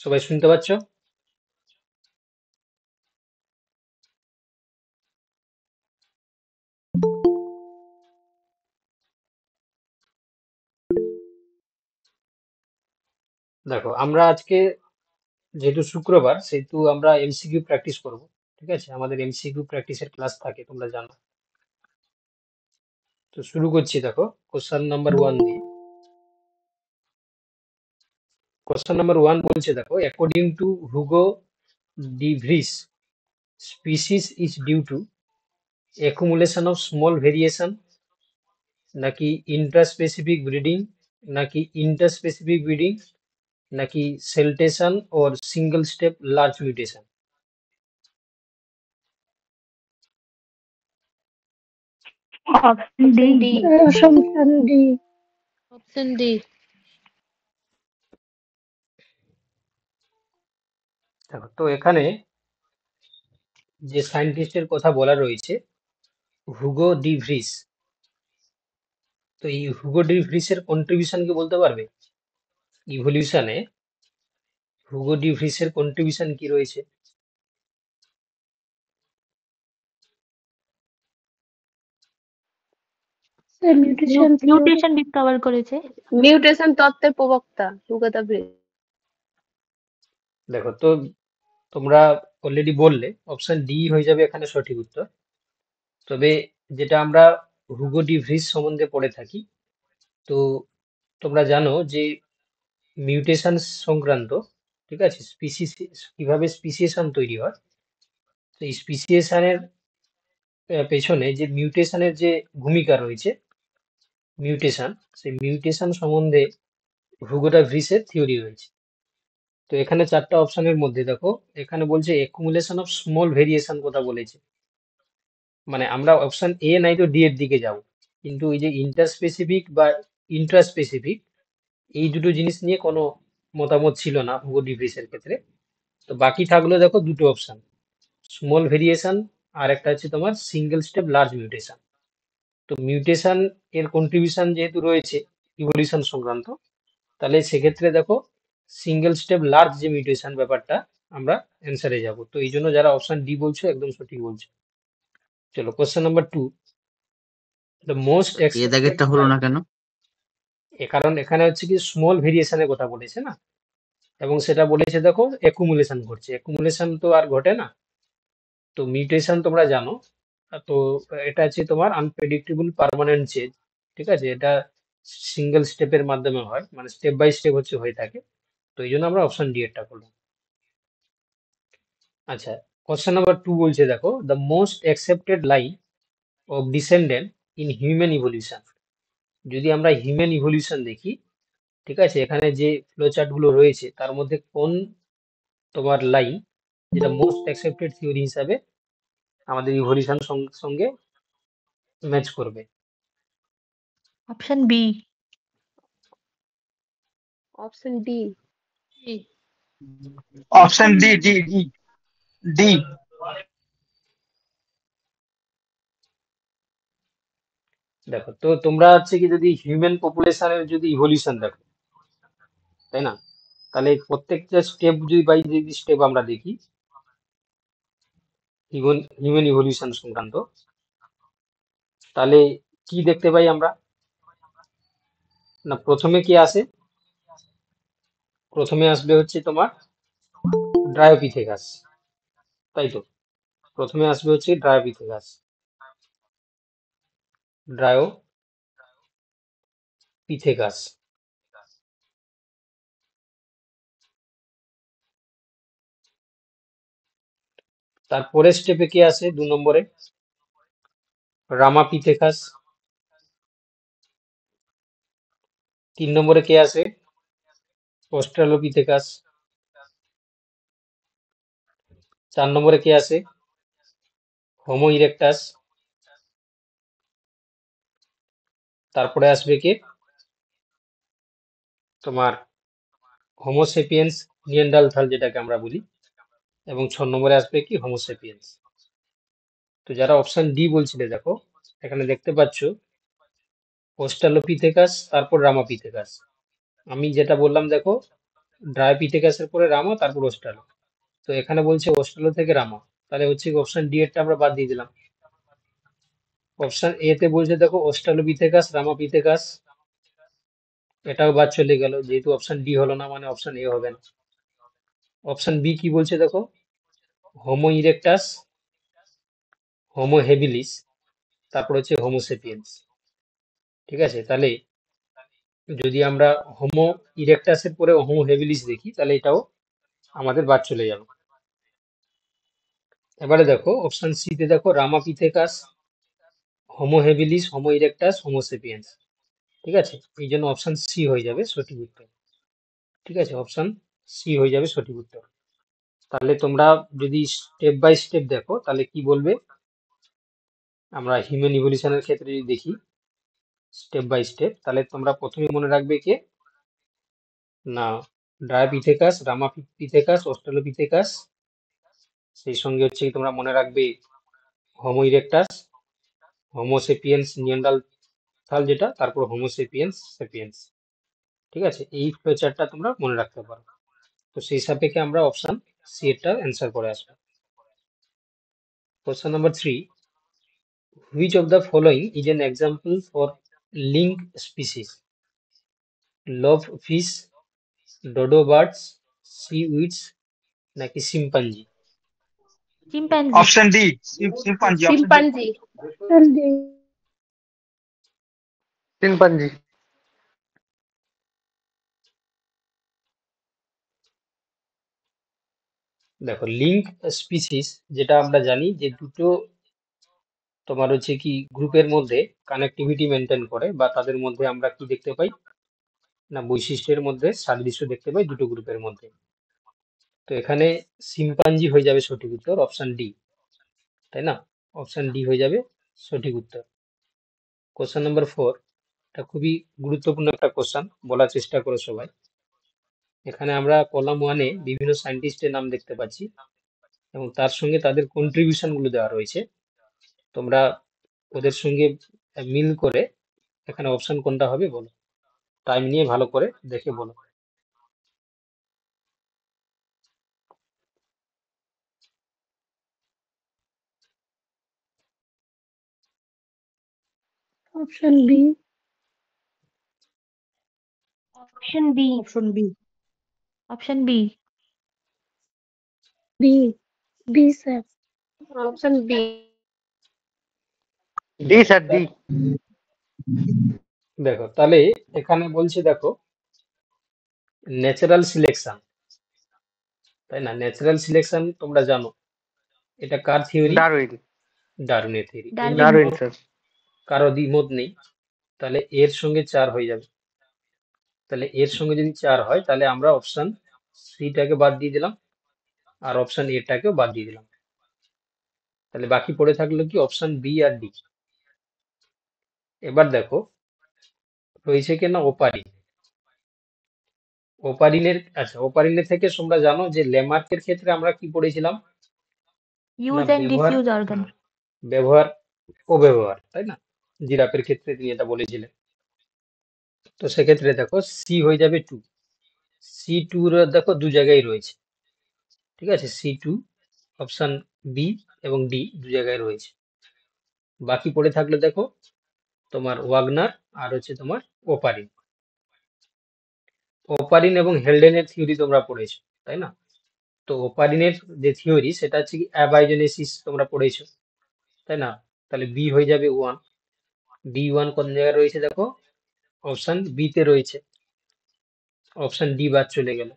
সবাই শুনতে পাচ্ছ? দেখো, আমরা আজকে যেহেতু শুক্রবার সেহেতু আমরা এমসিকিউ প্র্যাকটিস করব। ঠিক আছে, আমাদের এমসিকিউ প্র্যাকটিসের ক্লাস থাকে, তোমরা জানো। তো শুরু করছি। দেখো, কোশ্চেন নাম্বার 1 দিয়ে। কোশ্চেন নাম্বার 1 বলছে, দেখো, according to Hugo de Vries, species is due to accumulation of small variation, নাকি ইন্ট্রাস্পেসিফিক ব্রিডিং, নাকি ইন্টারস্পেসিফিক ব্রিডিং, নাকি saltation or single step large mutation? Option D. Assumption D. Option D. দেখো, তো এখানে যে সায়েন্টিস্টের কথা বলা রয়েছে, হুগো ডি ভ্রিস। তো এই হুগো ডি ভ্রিসের কন্ট্রিবিউশন কি বলতে পারবে? ইভলিউশনে হুগো ডি ভ্রিসের কন্ট্রিবিউশন কি রয়েছে? The mutation theory. Mutation discover করেছে। মিউটেশন তত্ত্বের প্রবক্তা হুগো দ্য ভ্রিস। দেখো, তো তোমরা অলরেডি বললে অপশন ডি হয়ে যাবে এখানে সঠিক উত্তর। তবে যেটা আমরা হুগো ডি ভ্রিস সম্বন্ধে পড়ে থাকি, তো তোমরা জানো যে মিউটেশন সংক্রান্ত, ঠিক আছে, স্পিসিস কিভাবে স্পিসিয়েশন তৈরি হয়, তো এই স্পিসিয়েশনের পেছনে যে মিউটেশনের যে ভূমিকা রয়েছে, মিউটেশন, সেই মিউটেশন সম্বন্ধে হুগো ডি ভ্রিসের থিওরি রয়েছে। তো এখানে চারটা অপশনের মধ্যে দেখো, এখানে বলছে একুমুলেশন অফ স্মল ভেরিয়েশন কথা বলেছে। মানে আমরা অপশন এ নাই তো ডি এর দিকে যাব, কিন্তু এই যে ইন্টারস্পেসিফিক বা ইন্ট্রাস্পেসিফিক, এই দুটো জিনিস নিয়ে কোনো মতামত ছিল না হুগো ডি ভ্রিসের ক্ষেত্রে। তো বাকি থাকলো দেখো দুটো অপশন, স্মল ভেরিয়েশন আর একটা হচ্ছে তোমার সিঙ্গেল স্টেপ লার্জ মিউটেশন। তো মিউটেশন এর কন্ট্রিবিউশন যেহেতু রয়েছে ইভলিউশন সংক্রান্ত, তাহলে সেক্ষেত্রে দেখো সিঙ্গেল স্টেপ লার্জ যে মিউটেশন ব্যাপারটা, আমরা অ্যান্সারে যাব। তো এই জন্য যারা অপশন ডি বলছো একদম সঠিক বলছো। চলো, question number 2। The most a accepted, দাগেরটা হলো না কেন? কারণ এখানে হচ্ছে কি স্মল ভেরিয়েশনের কথা বলেছে না, এবং সেটা বলেছে দেখো অ্যাকুমুলেশন ঘটছে। অ্যাকুমুলেশন তো আর ঘটে না। তো মিউটেশন তোমরা জানো। তো এটা হচ্ছে তোমার আনপ্রেডিক্টেবল পার্মানেন্ট চেঞ্জ। ঠিক আছে, এটা সিঙ্গেল স্টেপের মাধ্যমে হয়, মানে স্টেপ বাই স্টেপ হচ্ছে হয়ে থাকে। তো এই জন্য আমরা অপশন ডি এরটা করলাম। আচ্ছা, কোশ্চেন নাম্বার 2 বলছে, দেখো, the most accepted line of descendant in human evolution. যদি আমরা হিউম্যান ইভলিউশন দেখি, ঠিক আছে, এখানে যে ফ্লোচার্ট গুলো রয়েছে তার মধ্যে কোন তোমার লাইন যেটা মোস্ট অ্যাকসেপ্টেড থিওরি হিসাবে আমাদের ইভলিউশন সঙ্গে ম্যাচ করবে? Option B. Option D. Option D, D, D, D. দেখো, তো তোমরা হচ্ছে কি যদি হিউম্যান পপুলেশনের যদি ইভলিউশন দেখো, তাই না, তাহলে প্রত্যেকটা স্টেপ যদি বাই যদি স্টেপ আমরা দেখি হিউম্যান ইভলিউশন সংক্রান্ত, তাহলে কি দেখতে পাই আমরা? না, প্রথমে কি আসে? প্রথমে আসবে হচ্ছে তোমার ড্রায়োপিথেকাস, তাই তো? প্রথমে আসবে হচ্ছে ড্রায়োপিথেকাস, ড্রায়োপিথেকাস। তারপরে স্টেপে কে আসে 2 নম্বরে? রামাপিথেকাস। 3 নম্বরে কে আসে? অস্ট্রালোপিথেকাস। 4 নম্বরে কে আসে? Homo erectus. তারপরে আসবে কে? তোমার হোমোসেপিয়েন্স নিয়ান্ডারথাল যেটাকে আমরা বলি, এবং 6 নম্বরে আসবে কি? হোমোসেপিয়েন্স। তো যারা অপশন ডি বলছিলে, দেখো এখানে দেখতে পাচ্ছ অস্ট্রালোপিথেকাস, তারপর রামাপিথেকাস। আমি যেটা বললাম দেখো, ড্রায়োপিথেকাসের পরে রামা, তারপর অস্ট্রালো। তো এখানে বলছে অস্ট্রালো থেকে রামা, তাহলে হচ্ছে অপশন ডি এরটা আমরা বাদ দিয়ে দিলাম। অপশন এ তে বলছে দেখো অস্ট্রালোপিথেকাস, রামাপিথেকাস, এটাও বাদ চলে গেল, যেহেতু অপশন ডি হলো না মানে অপশন এ হবে না। অপশন বি কি বলছে দেখো, হোমো ইরেক্টাস, হোমো হেবিলিস, তারপর হচ্ছে হোমোসেপিয়েন্স। ঠিক আছে, তাহলে যদি আমরা হোমো ইরেক্টাসের পরে হোমো হেবিলিস দেখি তাহলে এটাও আমাদের বাদ চলে যাবে। এবারে দেখো অপশন সি তে দেখো রামাপিথেকাস, হোমো হেবিলিস, হোমো ইরেক্টাস, হোমোসেপিয়েন্স। ঠিক আছে, এই জন্য অপশন সি হয়ে যাবে সঠিক উত্তর। ঠিক আছে, অপশন সি হয়ে যাবে সঠিক উত্তর। তাহলে তোমরা যদি স্টেপ বাই স্টেপ দেখো তাহলে কি বলবে, আমরা হিউম্যান ইভলিউশনের ক্ষেত্রে যদি দেখি স্টেপ বাই স্টেপ, তাহলে তোমরা প্রথমে মনে রাখবে কে না, ড্রায়োপিথেকাস, রামাপিথেকাস, অস্ট্রালোপিথেকাস, সেই সঙ্গে হচ্ছে কি তোমরা মনে রাখবে হোমো ইরেক্টাস, হোমোসেপিয়েন্স নিয়ান্ডারথাল যেটা, তারপর হোমোসেপিয়েন্স সেপিয়েন্স। ঠিক আছে, এই ফ্লোচারটা তোমরা মনে রাখতে পারো। তো সেই সাপেক্ষে আমরা অপশন সি এরটা অ্যান্সার করে আসবো। Question number 3, which of the following is an example for link species? love fish, dodo birds, seaweeds নাকি chimpanzee? চিম্প্যাঞ্জি। Option D, chimpanzee. Option D, chimpanzee. Option D. Chimpanzee. দেখো লিঙ্ক স্পিসিস যেটা আমরা জানি যে দুটো তোমার হচ্ছে কি গ্রুপের মধ্যে কানেক্টিভিটি মেনটেন করে, বা তাদের মধ্যে আমরা কি দেখতে পাই না বৈশিষ্ট্যের মধ্যে সাদৃশ্য দেখতে পাই দুটো গ্রুপের মধ্যে। তো এখানে শিম্পাঞ্জি হয়ে যাবে সঠিক উত্তর, অপশন ডি, তাই না? অপশন ডি হয়ে যাবে সঠিক উত্তর। কোশ্চেন নাম্বার 4, এটা খুবই গুরুত্বপূর্ণ একটা কোশ্চেন, বলার চেষ্টা করো সবাই। এখানে আমরা কলাম 1-এ বিভিন্ন সায়েন্টিস্টের নাম দেখতে পাচ্ছি এবং তার সঙ্গে তাদের কন্ট্রিবিউশন গুলো দেওয়া রয়েছে। তোমরা ওদের সঙ্গে মিল করে এখানে অপশন কোনটা হবে বলো, টাইম নিয়ে ভালো করে দেখে বলো। Option B. Option B. Option B. Option B. B. B, sir. Option B. D sir, D. দেখো তাহলে এখানে বলছে দেখো ন্যাচারাল সিলেকশন, তাই না? ন্যাচারাল সিলেকশন তোমরা জানো এটা কার থিওরি? ডারউইন। ডারউইনের থিওরি। ডারউইন। Darwin sir. কারো দ্বিমত নেই, তাহলে এর সঙ্গে 4 হয়ে যাবে। তাহলে এর সঙ্গে যদি 4 হয় তাহলে আমরা অপশন সিটাকে বাদ দিয়ে দিলাম আর অপশন এটাকেও বাদ দিয়ে দিলাম। তাহলে বাকি পড়ে থাকলো কি অপশন বি আর ডি। এবার দেখো রয়েছে কি না ওপারিন। ওপারিনের, আচ্ছা ওপারিনের থেকে তোমরা জানো যে ল্যামার্কের ক্ষেত্রে আমরা কি পড়েছিলাম না ইউজ এন্ড ব্যবহার, ডিসইউজ অর্গান। ব্যবহার ও ব্যবহার, তাই না? জিরাফের ক্ষেত্রে তিনি এটা বলেছিলেন। তো সেক্ষেত্রে দেখো সি হয়ে যাবে 2, সি টু দেখো দু জায়গায় রয়েছে। ঠিক আছে, সি টু অপশন বি এবং ডি দু জায়গায় রয়েছে। বাকি পড়ে থাকলে দেখো তোমার ওয়াগনার আর হচ্ছে তোমার ওপারিন। ওপারিন এবং হেলডেনের থিওরি তোমরা পড়েছো, তাই না? তো ওপারিনের যে থিওরি সেটা হচ্ছে কি অ্যাবাইজেনেসিস তোমরা পড়েছো, তাই না? তাহলে বি হয়ে যাবে 1। বি 1 কোন জায়গায় রয়েছে দেখো, অপশন বি তে রয়েছে। অপশন ডি বাদ চলে গেল,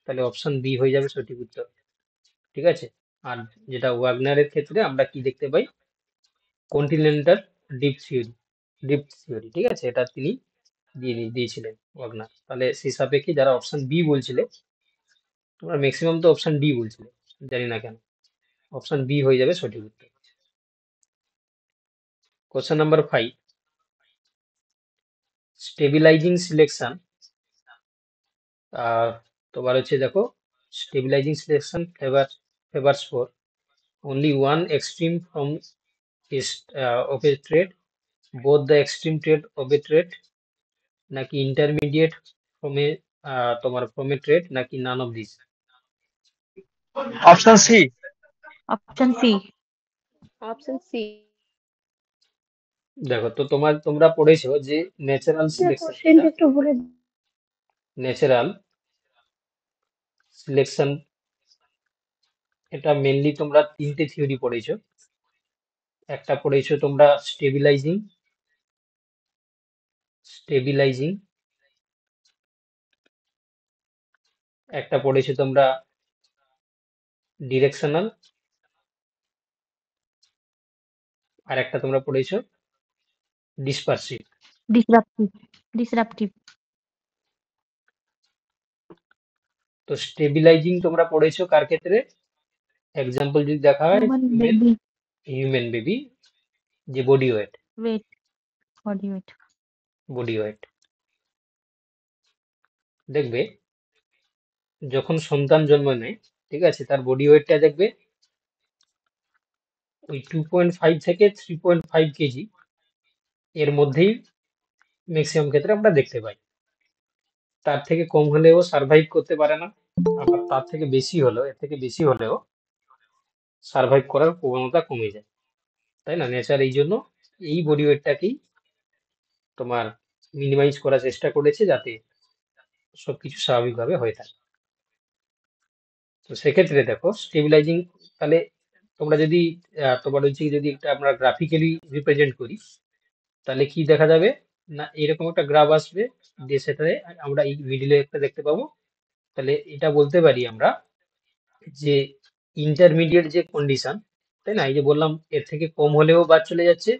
তাহলে অপশন বি হয়ে যাবে সঠিক উত্তর। ঠিক আছে, আর যেটা ওয়াগনারের ক্ষেত্রে আমরা কি দেখতে পাই, continental drift theory, drift theory. ঠিক আছে, এটা তিনি দিয়েছিলেন ওয়াগনার। তাহলে সেই সাপেক্ষে যারা অপশন বি বলছিলে তোমরা ম্যাক্সিমাম তো অপশন ডি বলছিলে, জানি না কেন। অপশন বি হয়ে যাবে সঠিক উত্তর। Question number 5, stabilising selection. তোমার হচ্ছে দেখো stabilising selection favours for only one extreme from of a trait, both the extreme trait of a trait নাকি intermediate from a তোমার প্রোমেট্রেট নাকি none of this? Option C. Option C. Option C. দেখো, তো তোমরা পড়েছো যে ন্যাচারাল সিলেকশন, কোশ্চেনটা একটু বলে দিন। ন্যাচারাল সিলেকশন এটা মেনলি তোমরা তিনটে থিওরি পড়েছো। একটা পড়েছো তোমরা স্টেবিলাইজিং, একটা পড়েছো তোমরা ডিরেকশনাল, আর একটা তোমরা পড়েছো ডিসপারসিভ। Disruptive. তো স্টেবিলাইজিং তোমরা পড়েছো কার ক্ষেত্রে? এক্সাম্পল যদি দেখা হয় Human baby হিউম্যান বেবি, যে body weight, weight. Body weight. দেখবে যখন সন্তান জন্ম নেয়, ঠিক আছে, তার বডি ওয়েটটা দেখবে ওই 2.5 থেকে 3.5 কেজি এর মধ্যেই ম্যাক্সিমাম ক্ষেত্রে আমরা দেখতে পাই। তার থেকে কম হলেও সার্ভাইভ করতে পারে না, আবার তার থেকে বেশি হলেও, এর থেকে বেশি হলেও সার্ভাইভ করার প্রবণতা কমে যায়, তাই না? নেচার এই জন্য এই বডি ওয়েটটাকেই তোমার মিনিমাইজ করার চেষ্টা করেছে, যাতে সবকিছু স্বাভাবিকভাবে হয়ে থাকে। তো সেক্ষেত্রে দেখো স্টেবিলাইজিং, তাহলে তোমরা যদি তোমার হচ্ছে কি, যদি একটা আমরা গ্রাফিক্যালি রিপ্রেজেন্ট করি, তাহলে কি দেখা যাবে না, এরকম একটা গ্রাফ আসবে, যে সেটাতে আমরা এই মিডিলে একটা দেখতে পাবো। তাহলে এটা বলতে পারি আমরা যে ইন্টারমিডিয়েট যে কন্ডিশন, তাই না, এই যে বললাম এর থেকে কম হলেও বাদ চলে যাচ্ছে,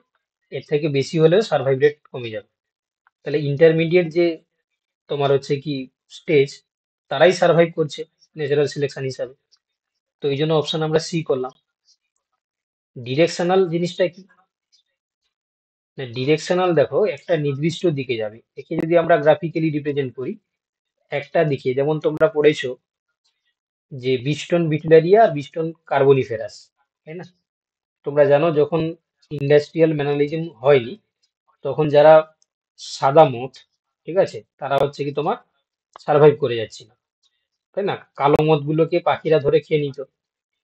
এর থেকে বেশি হলেও সার্ভাইভ রেট কমে যাবে। তাহলে ইন্টারমিডিয়েট যে তোমার হচ্ছে কি স্টেজ, তারাই সার্ভাইভ করছে ন্যাচারাল সিলেকশন হিসাবে। তো এই জন্য অপশন আমরা সি করলাম। ডিরেকশনাল জিনিসটা কি? ডিরেকশনাল দেখো একটা নির্দিষ্ট দিকে যাবে, একে যদি আমরা গ্রাফিক্যালি রিপ্রেজেন্ট করি একটা দিকে, যেমন তোমরা পড়েছো যে বিস্টন বিটলারিয়া আর বিস্টন কার্বনিফেরাস, তাই না? তোমরা জানো যখন ইন্ডাস্ট্রিয়াল ম্যানালিজম হয়নি, তখন যারা সাদা মথ, ঠিক আছে, তারা হচ্ছে কি তোমার সার্ভাইভ করে যাচ্ছিল, তাই না? কালো মথগুলোকে পাখিরা ধরে খেয়ে নিত।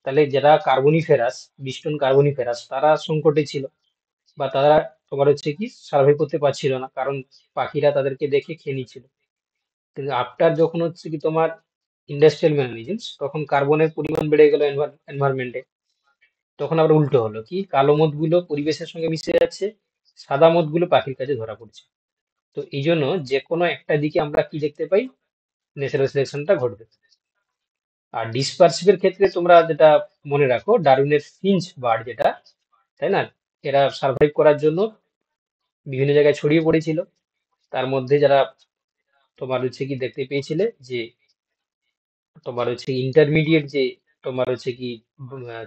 তাহলে যারা কার্বনিফেরাস, বিস্টন কার্বনিফেরাস, তারা সংকটে ছিল, বা তারা তোমার হচ্ছে কি সার্ভাইভ করতে পারছিল না, কারণ পাখিরা তাদেরকে দেখে খেয়ে নিচ্ছিল। কিন্তু আফটার যখন হচ্ছে কি তোমার ইন্ডাস্ট্রিয়াল ম্যানালিজম, তখন কার্বনের পরিমাণ বেড়ে গেল এনভায়রনমেন্টে, তখন আবার উল্টো হলো, কি কালো মদগুলো পরিবেশের সঙ্গে মিশে যাচ্ছে, সাদা মদগুলো পাখির কাছে ধরা পড়ছে। তো এই জন্য যে কোনো একটা দিকে আমরা কি দেখতে পাই, ন্যাচারাল সিলেকশনটা ঘটবে। আর ডিসপারসিভের ক্ষেত্রে তোমরা যেটা মনে রাখো, ডারউইনের ফিঞ্চ বার্ড যেটা, তাই না, এরা সার্ভাইভ করার জন্য বিভিন্ন জায়গায় ছড়িয়ে পড়েছিল। তার মধ্যে যারা তোমার হচ্ছে কি দেখতে পেয়েছিলে যে তোমার হচ্ছে ইন্টারমিডিয়েট যে তোমার হচ্ছে কি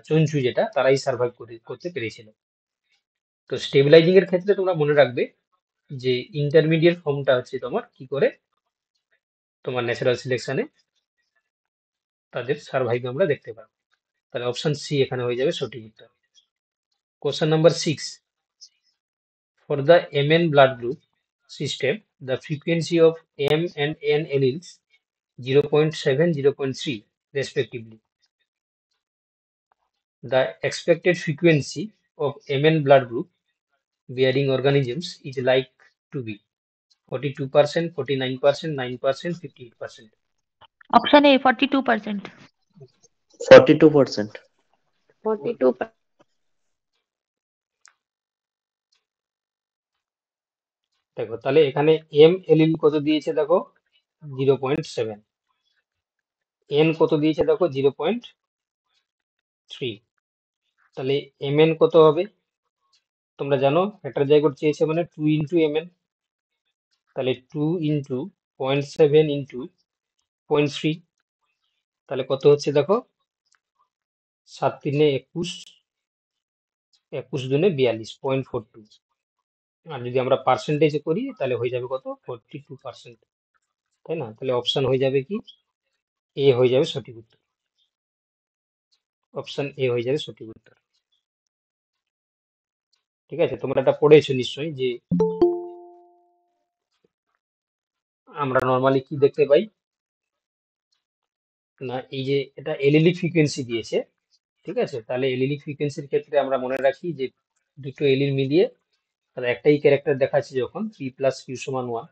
চঞ্চু যেটা, তারাই সার্ভাইভ করতে পেরেছিল। তো স্টেবিলাইজিং এর ক্ষেত্রে তোমরা মনে রাখবে যে ইন্টারমিডিয়েট ফর্মটা হচ্ছে তোমার কি করে তোমার ন্যাচারাল সিলেকশনে তাদের সার্ভাইভ আমরা দেখতে পাবো। তাহলে অপশন সি এখানে হয়ে যাবে সঠিক উত্তর। Question number 6, for the Mn blood group system the frequency of M and N alleles 0.7 0.3 respectively. The expected frequency of Mn blood group bearing organisms is like to be 42%, 49%, 9%, 58%. Option A, 42%. 42%. 42. দেখো তাহলে এখানে M allele কত দিয়েছে দেখো 0.7, N কত দিয়েছে দেখো 0.3, তাহলে এম এন কত হবে? তোমরা জানো হেটারোজাইগোট চেয়েছে মানে 2 ইন্টু এম এন, তাহলে 2 ইন্টু 0.7 ইন্টু 0.3, তাহলে কত হচ্ছে দেখো 7 3 21, 21 দুনে 42, 0.42। আর যদি আমরা পার্সেন্টেজে করি তাহলে হয়ে যাবে কত 42%, তাই না? তাহলে অপশন হয়ে যাবে কি এ হয়ে যাবে সঠিক উত্তর। অপশন এ হয়ে যাবে সঠিক উত্তর। ঠিক আছে, তোমরা এটা পড়েছো নিশ্চয়ই যে আমরা নর্মালি কি দেখতে পাই, না, এই যে এটা এলিলিক ফ্রিকোয়েন্সি দিয়েছে, ঠিক আছে, তাহলে এলিলিক ফ্রিকোয়েন্সির ক্ষেত্রে আমরা মনে রাখি যে দুটো এলির মিলিয়ে তাহলে একটাই ক্যারেক্টার দেখাচ্ছে যখন পি প্লাস কিউ সমান 1,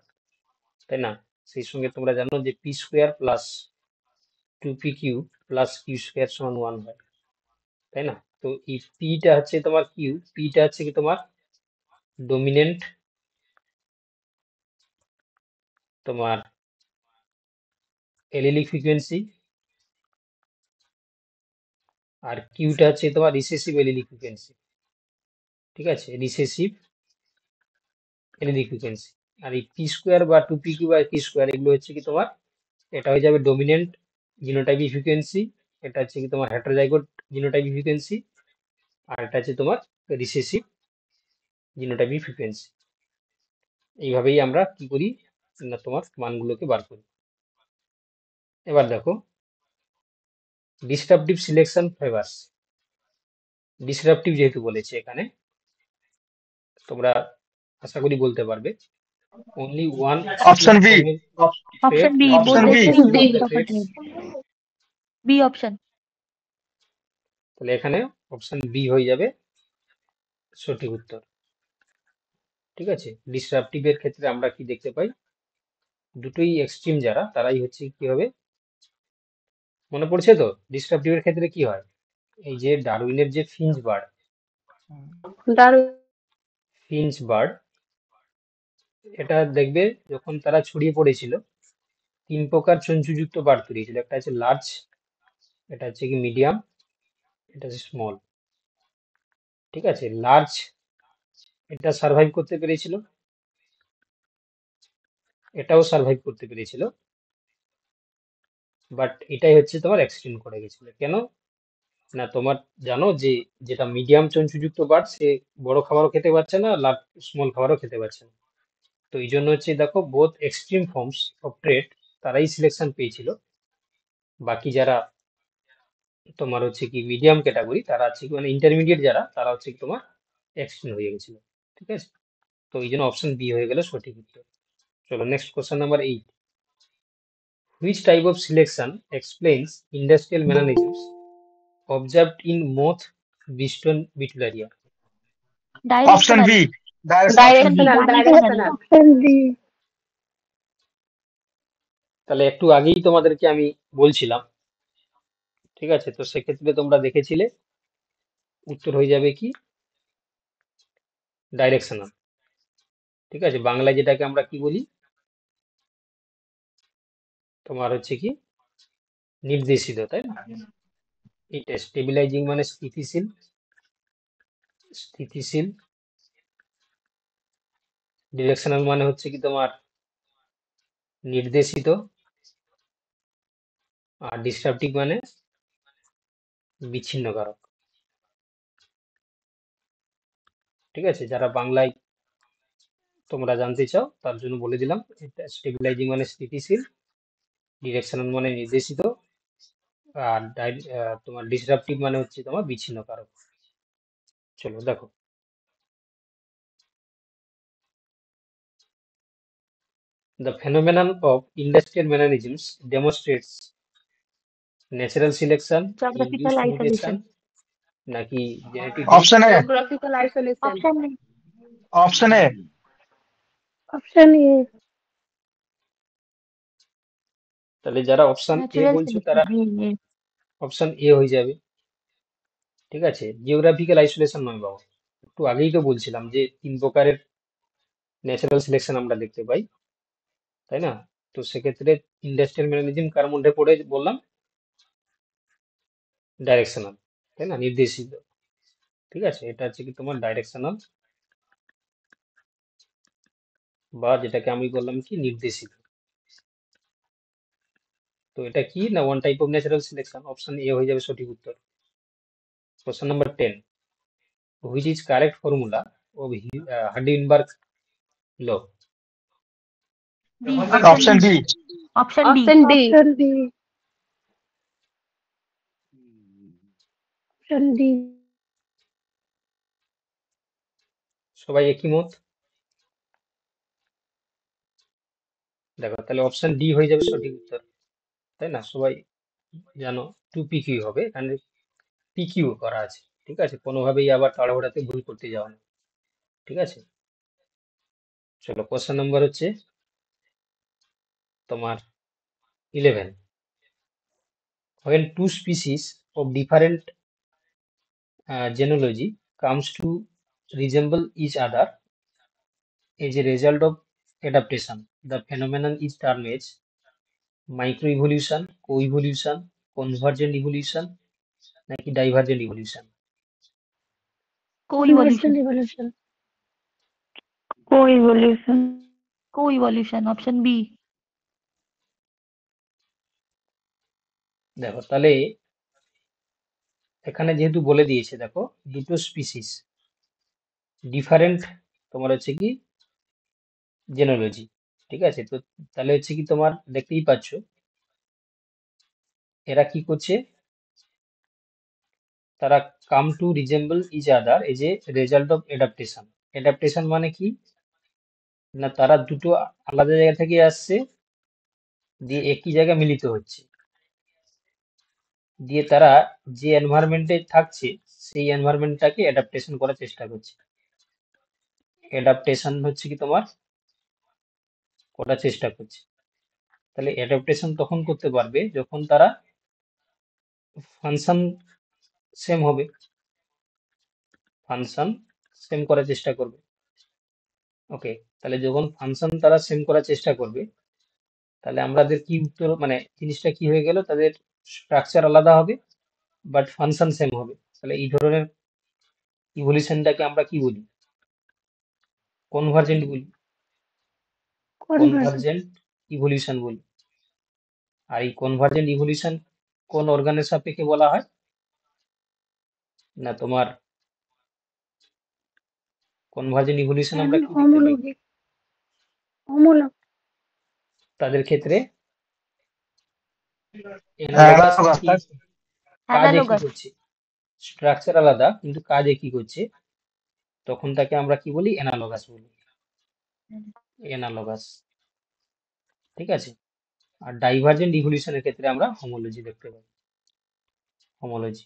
তাই না? সেই সঙ্গে তোমরা জানো যে P square plus 2p Q plus Q square সমান 1 হয়, তাই না? তো এই পিটা হচ্ছে তোমার কিউ, পিটা হচ্ছে কি তোমার ডোমিনেন্ট তোমার এলিলিক ফ্রিকোয়েন্সি, আর কিউটা হচ্ছে তোমার রিসেসিভ এলিলিক ফ্রিকোয়েন্সি, ঠিক আছে, রিসেসিভ এলিলিক ফ্রিকোয়েন্সি। আর এই পি স্কোয়ার বা 2p কিউ বা কিউ স্কোয়ার এগুলো হচ্ছে কি তোমার, এটা হয়ে যাবে ডোমিনেন্ট জিনোটাইপিক ফ্রিকোয়েন্সি, এটা হচ্ছে কি তোমার হেটারোজাইগোট জিনোটাইপিক ফ্রিকোয়েন্সি, আর এটা হচ্ছে তোমার রিসেসিভ জিনোটাইপিক ফ্রিকোয়েন্সি। এইভাবেই আমরা কি করি না তোমার মানগুলোকে বার করি। এবার দেখো ডিসরাপটিভ সিলেকশন ফেভার্স, ডিসরাপটিভ যেহেতু বলেছে এখানে তোমরা আশা করি বলতে পারবে only one Option B. Option B, both Option the B. extremes B. of the alternate. B option. তাহলে এখানে অপশন বি হয়ে যাবে সঠিক উত্তর, ঠিক আছে। ডিসরাপটিভের ক্ষেত্রে আমরা কি দেখতে পাই, দুটোই এক্সট্রিম যারা তারাই হচ্ছে কি হবে, মনে পড়ছে তো ডিসরাপটিভের ক্ষেত্রে কি হয়, এই যে ডারউইনের যে ফিঞ্চ বার্ড, এটা দেখবে যখন তারা ছড়িয়ে পড়েছিল 3 প্রকার চঞ্চুযুক্ত বার্ড তৈরি হয়েছিল, একটা হচ্ছে লার্জ, এটা হচ্ছে কি মিডিয়াম, এটা হচ্ছে স্মল, ঠিক আছে। লার্জ এটা সার্ভাইভ করতে পেরেছিল, এটাও সার্ভাইভ করতে পেরেছিল, বাট এটাই হচ্ছে তোমার এক্সটিংক্ট করে গেছিল। কেন না, তোমার জানো যে যেটা মিডিয়াম চঞ্চুযুক্ত বার্ড সে বড় খাবারও খেতে পারছে না, লার্জ স্মল খাবারও খেতে পারছে না। তো এই জন্য হচ্ছে দেখো both extreme forms of trade তারাই সিলেকশন পেয়েছিল, বাকি যারা তোমার হচ্ছে কি মিডিয়াম ক্যাটাগরি তারা হচ্ছে কি মানে ইন্টারমিডিয়েট যারা তারা হচ্ছে কি তোমার এক্সটিংক্ট হয়ে গেছিল, ঠিক আছে। তো এই জন্য অপশন বি হয়ে গেল সঠিক উত্তর। চলো next question number 8, which type of selection explains industrial mannerisms observed in moth beeston beetularia? Option Directional. B. Directional. Option D. তাহলে একটু আগেই তোমাদেরকে আমি বলছিলাম, ঠিক আছে, তো সেক্ষেত্রে তোমরা দেখেছিলে উত্তর হয়ে যাবে কি ডাইরেকশনাল, ঠিক আছে। বাংলায় যেটাকে আমরা কি বলি তোমার হচ্ছে কি নির্দেশিত, তাই না। এটা স্টেবিলাইজিং মানে স্থিতিশীল, স্থিতিশীল, ডিরেকশনাল মানে হচ্ছে কি তোমার নির্দেশিত, আর ডিস্ট্রাপটিভ মানে বিচ্ছিন্নকারক, ঠিক আছে। যারা বাংলায় তোমরা জানতে চাও তার জন্য বলে দিলাম, এটা স্টেবিলাইজিং মানে স্থিতিশীল, ডিরেকশনাল মানে নির্দেশিত, আর তোমার ডিসরাপটিভ মানে হচ্ছে তোমার বিচ্ছিন্নকারক। চলো দেখো the phenomenon of industrial mannerisms demonstrates natural selection, Geographical induced isolation. mutation, নাকি genetic Option A. Geographical isolation. Option A. Option A. Option A. তাহলে যারা অপশন এ Natural বলছো selection. তারা A. অপশন এ হয়ে যাবে, ঠিক আছে। জিওগ্রাফিক্যাল আইসোলেশন নয় বাবা, একটু আগেই তো বলছিলাম যে 3 প্রকারের ন্যাচারাল সিলেকশন আমরা দেখতে পাই, তাই না। তো সেক্ষেত্রে ইন্ডাস্ট্রিয়াল ম্যানারিজম কার মধ্যে পড়ে বললাম, ডাইরেকশনাল, তাই না, নির্দেশিত, ঠিক আছে। এটা হচ্ছে কি তোমার ডাইরেকশনাল বা যেটাকে আমি বললাম কি নির্দেশিত। তো এটা কি না one type of natural selection, option A হয়ে যাবে সঠিক উত্তর। Question number 10, which is correct formula of Hardy Weinberg law? B. Option D. Option B. Option D. Option D. Option D. সবাই একই মত? দেখো তাহলে অপশন ডি হয়ে যাবে সঠিক উত্তর, তাই না। সবাই জানো 2 PQ হবে, এখানে PQ করা আছে। ঠিক আছে, কোনোভাবেই আবার তাড়াহুড়াতে ভুল করতে যাও না। ঠিক আছে, চলো কোশ্চেন নাম্বার হচ্ছে তোমার 11। When two species of different genealogy comes to resemble each other as a result of adaptation, the phenomenon is termed as microevolution, coevolution, convergent evolution নাকি divergent evolution? Co-evolution. Evolution. Co-evolution. Co-evolution. Option B. দেখো তাহলে এখানে যেহেতু বলে দিয়েছে, দেখো দুটো species different তোমার হচ্ছে কি জেনোলজি। ঠিক আছে, তো তাহলে হচ্ছে কি তোমার দেখতেই পাচ্ছ এরা কি করছে, তারা come to resemble each other as a result of adaptation. Adaptation মানে কি না, তারা দুটো আলাদা জায়গা থেকে আসছে, দিয়ে একই জায়গায় মিলিত হচ্ছে, দিয়ে তারা যে এনভায়রনমেন্টে থাকছে সেই এনভায়রনমেন্টটাকে অ্যাডাপ্টেশন করার চেষ্টা করছে। অ্যাডাপ্টেশন হচ্ছে কি তোমার করার চেষ্টা করছে। তাহলে অ্যাডাপ্টেশন তখন করতে পারবে যখন তারা ফাংশন সেম হবে, ফাংশন সেম করার চেষ্টা করবে। ওকে, তাহলে যখন ফাংশন তারা সেম করার চেষ্টা করবে, তাহলে আমাদের কি উত্তর, মানে জিনিসটা কি হয়ে গেল, তাদের স্ট্রাকচার আলাদা হবে বাট ফাংশন সেম হবে। তাহলে এই ধরনের ইভলিউশনটাকে আমরা কি বলি, কনভার্জেন্ট বলি, কনভার্জেন্ট ইভলিউশন বলি। আর এই কনভার্জেন্ট ইভলিউশন কোন অর্গানের সাপেক্ষে বলা হয় না, তোমার কনভার্জেন্ট ইভলিউশন আমরা কি দেখতে পাই Homologic. Homolog. তাদের ক্ষেত্রে অ্যানালগাস Analogous, কি, right? কাজে কি Analogous. করছে, স্ট্রাকচার আলাদা কিন্তু কাজে কি করছে, তখন তাকে আমরা কি বলি, অ্যানালগাস বলি, অ্যানালগাস। ঠিক আছে, আর ডাইভার্জেন্ট ইভলিউশনের ক্ষেত্রে আমরা হোমোলজি দেখতে পাই। হোমোলজি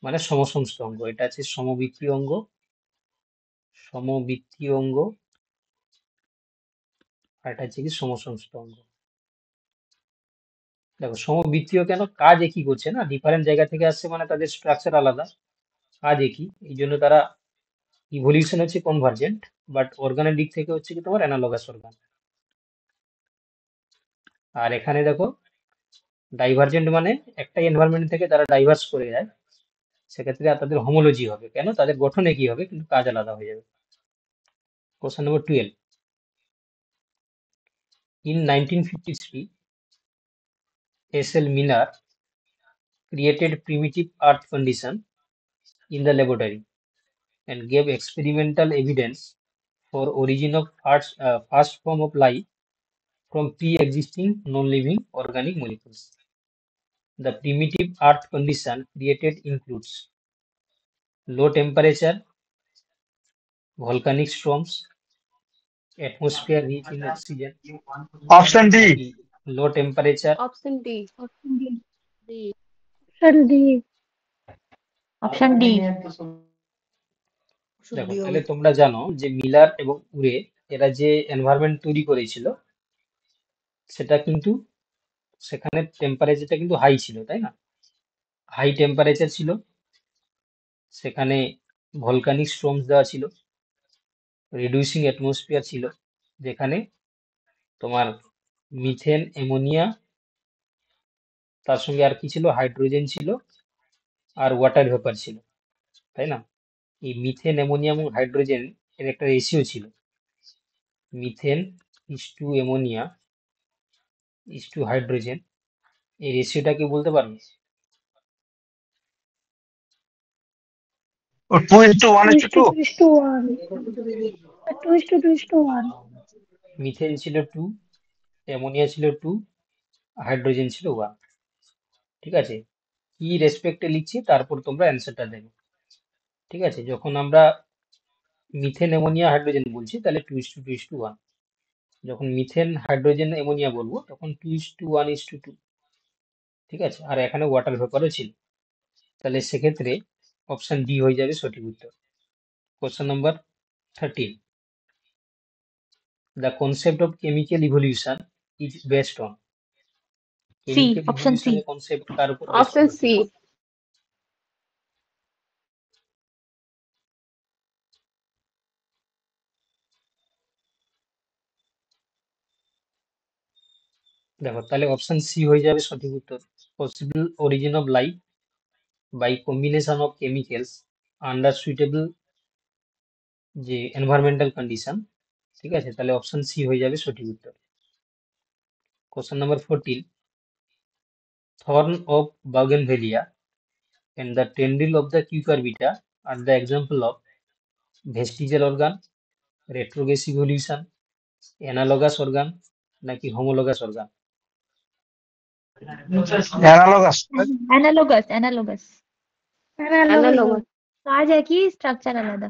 মানে সমসমস্ত অঙ্গ, এটা আছে সমবৃত্তীয় অঙ্গ, সমবৃত্তীয় অঙ্গ, আর এটা হচ্ছে কি সমসমস্ত অঙ্গ। দেখো সমবৃত্তীয় কেন, কাজ একই করছে না, ডিফারেন্ট জায়গা থেকে আসছে মানে তাদের স্ট্রাকচার আলাদা, কাজ একই, এই জন্য তারা ইভলিউশন হচ্ছে কনভার্জেন্ট, বাট অর্গানের দিক থেকে হচ্ছে কি তোমার অ্যানালগাস অর্গান। আর এখানে দেখো ডাইভার্জেন্ট মানে একটাই এনভায়রনমেন্ট থেকে তারা ডাইভার্স করে যায়, সেক্ষেত্রে তাদের হোমোলজি হবে, কেন তাদের গঠন একই হবে কিন্তু কাজ আলাদা হয়ে যাবে। Question number 12। In 1953, S.L. Miller created primitive earth condition in the laboratory and gave experimental evidence for origin of first form of life from pre-existing non-living organic molecules. The primitive earth condition created includes low temperature, volcanic storms, atmosphere rich in oxygen, Option D. low temperature, Option D. D. Option D. Option D. দেখো তাহলে তোমরা জানো যে Miller এবং উরে এরা যে environment তৈরি করেছিল সেটা কিন্তু সেখানে টেম্পারেচারটা কিন্তু হাই ছিল, তাই না? হাই টেম্পারেচার ছিল, সেখানে ভলকানিক স্টোমস দেওয়া ছিল, রিডিউসিং অ্যাটমসফিয়ার ছিল, যেখানে তোমার মিথেন, অ্যামোনিয়া, তার সঙ্গে আর কি ছিল, হাইড্রোজেন ছিল, আর ওয়াটার ভেপার ছিল, তাই না? এই মিথেন, অ্যামোনিয়া এবং হাইড্রোজেন এর একটা রেশিও ছিল, methane is to ammonia is to hydrogen. এই রেশিওটা কি বলতে পারবে? 2:1:2. 2:1. 2:1. মিথেন ছিল 2, অ্যামোনিয়া ছিল 2, হাইড্রোজেন ছিল 1। ঠিক আছে, কি রেসপেক্টে লিখছি তারপর তোমরা অ্যান্সারটা দেবে। ঠিক আছে, যখন আমরা মিথেন, অ্যামোনিয়া, হাইড্রোজেন বলছি তাহলে 2:2:1, যখন মিথেন, হাইড্রোজেন, অ্যামোনিয়া বলবো তখন 2:1:2। ঠিক আছে, আর এখানে ওয়াটার ভেপারও ছিল। তাহলে সেক্ষেত্রে অপশন ডি হয়ে যাবে সঠিক উত্তর। Question number 13, the concept of chemical evolution is based on, C. chemical Option evolution C. এর কনসেপ্ট কার উপর বেস্ট Option করেছে? C. দেখো তাহলে অপশন সি হয়ে যাবে সঠিক উত্তর। Possible origin of life by combination of chemicals under suitable যে এনভায়রনমেন্টাল কন্ডিশন, ঠিক আছে, তাহলে অপশন সি হয়ে যাবে সঠিক উত্তর। Question number 14, thorn of bougainvillea and the tendril of the cucurbita are the example of vestigial organ, retrogressive evolution, analogous organ নাকি homologous organ? Analogous. Analogous. Analogous. Analogous. কাজ একই, স্ট্রাকচার আলাদা।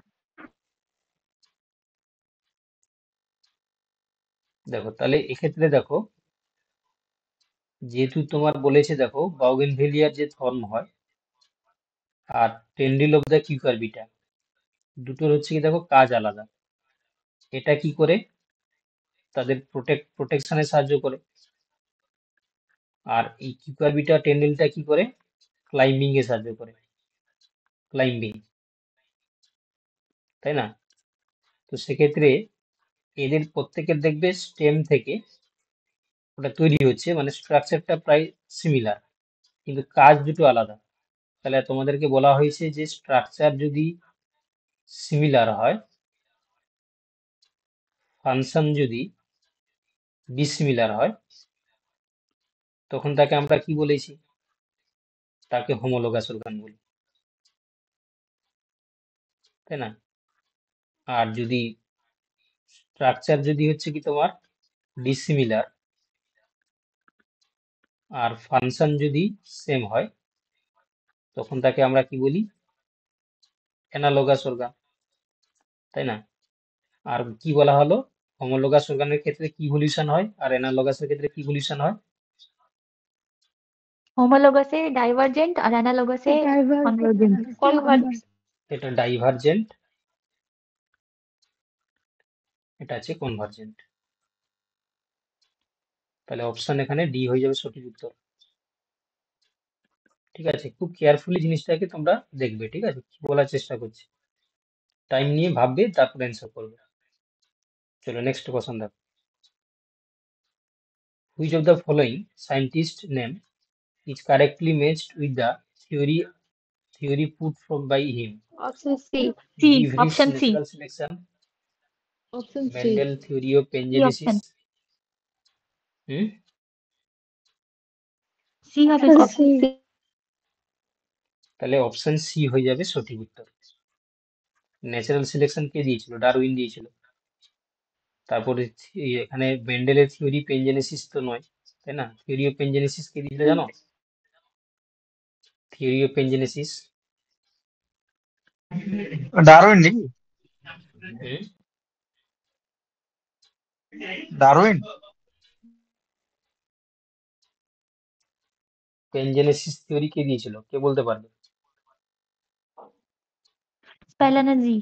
দেখো তাহলে এক্ষেত্রে দেখো, যেহেতু তোমার বলেছে দেখো বাউগেনভেলিয়ার যে থর্ন হয় আর টেন্ড্রিল অফ দ্য কিউকারবিটা, দুটোর হচ্ছে কি দেখো কাজ আলাদা। এটা কি করে তাদের প্রোটেকশনে সাহায্য করে, আর এই কিউকারবিটা টেন্ড্রিলটা কি করে ক্লাইম্বিং এ সাহায্য করে, ক্লাইম্বিং, তাই না? তো সেক্ষেত্রে এদের প্রত্যেকের দেখবে স্টেম থেকে ওটা তৈরি হচ্ছে, মানে স্ট্রাকচারটা প্রায় সিমিলার, কিন্তু কাজ দুটো আলাদা। তাহলে তোমাদেরকে বলা হয়েছে যে স্ট্রাকচার যদি সিমিলার হয়, ফাংশন যদি ডিসিমিলার হয়, তখন তাকে আমরা কি বলেছি, তাকে হোমোলোগাস অর্গান বলি, তাই না? আর যদি স্ট্রাকচার যদি হচ্ছে কি তোমার ডিসিমিলার আর ফাংশন যদি সেম হয়, তখন তাকে আমরা কি বলি, অ্যানালোগাস অর্গান, তাই না? আর কি বলা হলো, হোমোলোগাস অর্গানের ক্ষেত্রে কি ইভলিউশন হয় আর অ্যানালোগাসের ক্ষেত্রে কি ইভলিউশন হয়? হোমোলোগাসে ডাইভারজেন্ট আর অ্যানালোগাসে কনভার্জেন্ট। Convergent. এটা ডাইভারজেন্ট, এটা আছে কনভার্জেন্ট। তাহলে অপশন এখানে ডি হয়ে যাবে সঠিক উত্তর। ঠিক আছে, খুব কেয়ারফুলি জিনিসটাকে তোমরা দেখবে, ঠিক আছে, কি বলার চেষ্টা করছি, টাইম নিয়ে ভাববে তারপর অ্যান্সার করবে। চলো নেক্সট কোশ্চেন দেখো, which of the following scientist name is correctly matched with the theory put from by him? Option C. C. De Vries Option C. natural selection, Option C. Mendel theory of C pangenesis, option. Hmm C হবে Option option C. C. তাহলে option C হয়ে যাবে সঠিক উত্তর। Natural selection কে দিয়েছিল? Darwin দিয়েছিল। তারপরে এখানে মেন্ডেলের থিওরি পেনজেনেসিস তো নয়, তাই না? থিওরি অফ পেনজেনেসিস কে দিয়েছিল জানো? থিওরি অফ পেনজেনেসিস, ডারউইন নাকি? হুম ডারউইন। পেনজেনেসিস থিওরি কে দিয়েছিল, কে বলতে পারবে? স্প্যালানাজি।